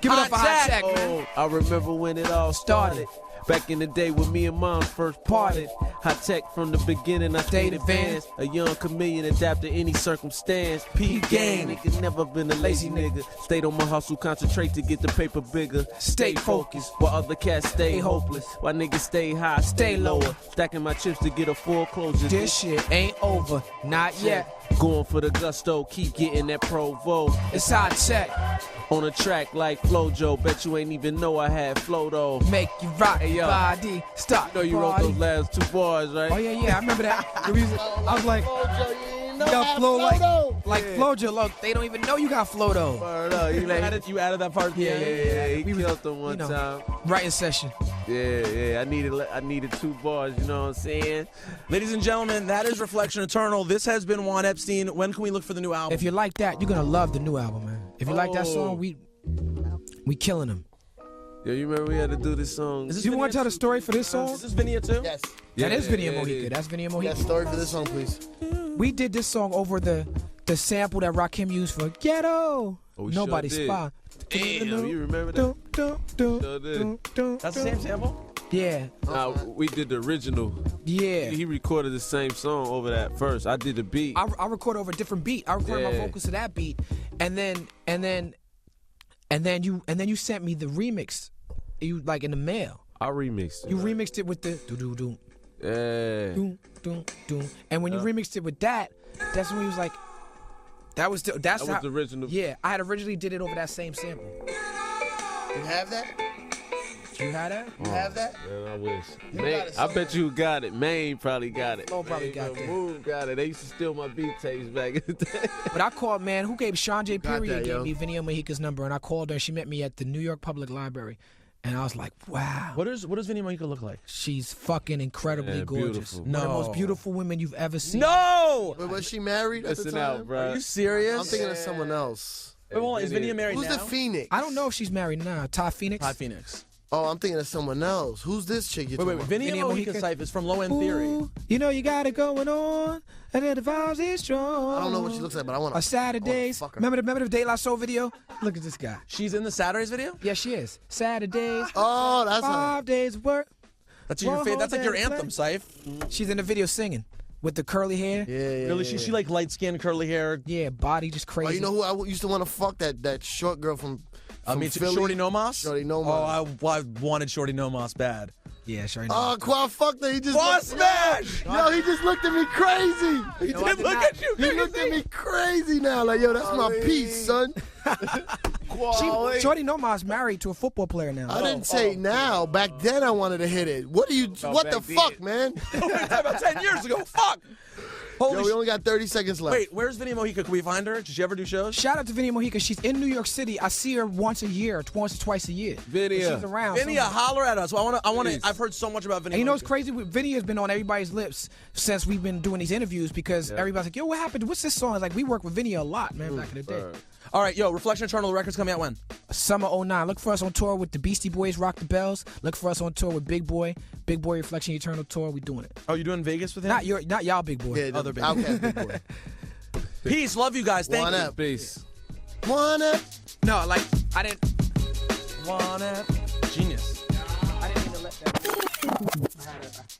Give it up for Hi-Tek. Hi-Tek, man. Oh, I remember when it all started. Back in the day when me and mom first parted. Hi-Tek from the beginning, I stayed advanced. A young chameleon adapt to any circumstance. P gang, nigga never been a lazy nigga. Stayed on my hustle, concentrate to get the paper bigger. Stay focused, while other cats stay hopeless. While niggas stay high, stay lower. Stacking my chips to get a full closure. This shit ain't over, not yet. Going for the gusto, keep getting that Provo. It's Hi-Tek, On a track like Flojo, bet you ain't even know I had flow though. make you rock Hey, your yo. body. Stop You know the you wrote party. those last two bars, right? Oh yeah, I remember that. The reason I was like, you got flow like Flojo. Look, they don't even know you got flow though. Word up, you like, You added that part. yeah, he We was- killed them one you know. time. Writing session. Yeah, I needed two bars, you know what I'm saying? Ladies and gentlemen, that is Reflection Eternal. This has been Juan Epstein. When can we look for the new album? If you like that, you're gonna love the new album, man. If you like that song, we killing them. Yo, you remember we had to do this song? Is this Do you want to Vinia tell the too? story for this song? Is this Vinia too? Yes. That is Vinia it Mojica. is. That's Vinia Yes, Mojica. story for this song, please. We did this song over the sample that Rakim used for Ghetto. Oh, we sure Nobody's did. spy. Damn, you remember that? Sure did. That's the same sample? Yeah, Nah, we did the original. yeah. He recorded the same song over that first. I did the beat. I recorded over a different beat. I recorded my Yeah. vocals to that beat, and then you sent me the remix. You like in the mail. I remixed it. You remixed it with the do do do Yeah. do do do, and when you remixed it with that, that's when he was like, that was that's That how. was the original. Yeah, I had originally did it over that same sample. You have that? You had that? You have that? Man, I wish. You Man, got it I bet somewhere. you got it. Maine probably got it. Flo probably Maine, got that. Moon got it. They used to steal my beat tapes back in the day. But I called, man, who gave Sean J. Got Period that, yo. gave me Vinia Mojica's number, and I called her, and she met me at the New York Public Library, and I was like, wow. What does Vinia Mojica look like? She's fucking incredibly Yeah, gorgeous. beautiful. One of the No. most beautiful women you've ever seen. No! But was she married at the Listen time? out, bro. Are you serious? I'm thinking of someone else. Wait, hold on, is Vinia married Who's now? the Phoenix? I don't know if she's married now. Ty Phoenix? Ty Phoenix. Oh, I'm thinking of someone else. Who's this chick you're Wait, talking Vinny and Vinny Mohica Mohica. Cypher is from Low End Theory. Ooh, you know you got it going on, and then the vibes is strong. I don't know what she looks like, but I want to. On Saturdays, fuck her. remember the De La Soul video? Look at this guy. She's in the Saturdays video? Yeah, she is. Saturdays, Oh, that's her. 5 days of work. That's your Whoa, that's like your damn, anthem, play. Syph. She's in the video singing with the curly hair. Yeah, Really? She like light skin, curly hair. Yeah, body just crazy. Oh, you know who I used to want to fuck? That short girl from Philly. Shorty No Mas? Shorty No Mas. Oh, I wanted Shorty No Mas bad. Yeah, sure. Oh, Qual fucked her. He just Boss smash! Yo, he just looked at me crazy. He No, I did did look not. at you. He looked at me crazy now. Like, yo, that's my piece, son. Shorty Noma's married to a football player now. I didn't say now. Back then, I wanted to hit it. What the fuck, man? About 10 years ago. Fuck! Holy Yo, we only got 30 seconds left. Wait, where's Vinny Mohica? Can we find her? Did she ever do shows? Shout out to Vinny Mohica. She's in New York City. I see her once or twice a year. Vinny. But she's around. Vinny, holler at us. I want to. I've heard so much about Vinny. And you know what's Mohica. crazy? Vinny has been on everybody's lips since we've been doing these interviews because everybody's like, yo, what happened? What's this song? It's like, we worked with Vinny a lot, man, back in the day. All right, yo, Reflection Eternal Records coming out when? Summer 09. Look for us on tour with the Beastie Boys, Rock the Bells. Look for us on tour with Big Boy. Big Boy Reflection Eternal Tour. We doing it. Oh, you doing Vegas with him? Not y'all, Big Boy. Yeah, the Other big Outcast Big Boy. Peace. Love you guys. Thank One you. up. Peace. One up. No, like, I didn't. Genius. I didn't mean to let that.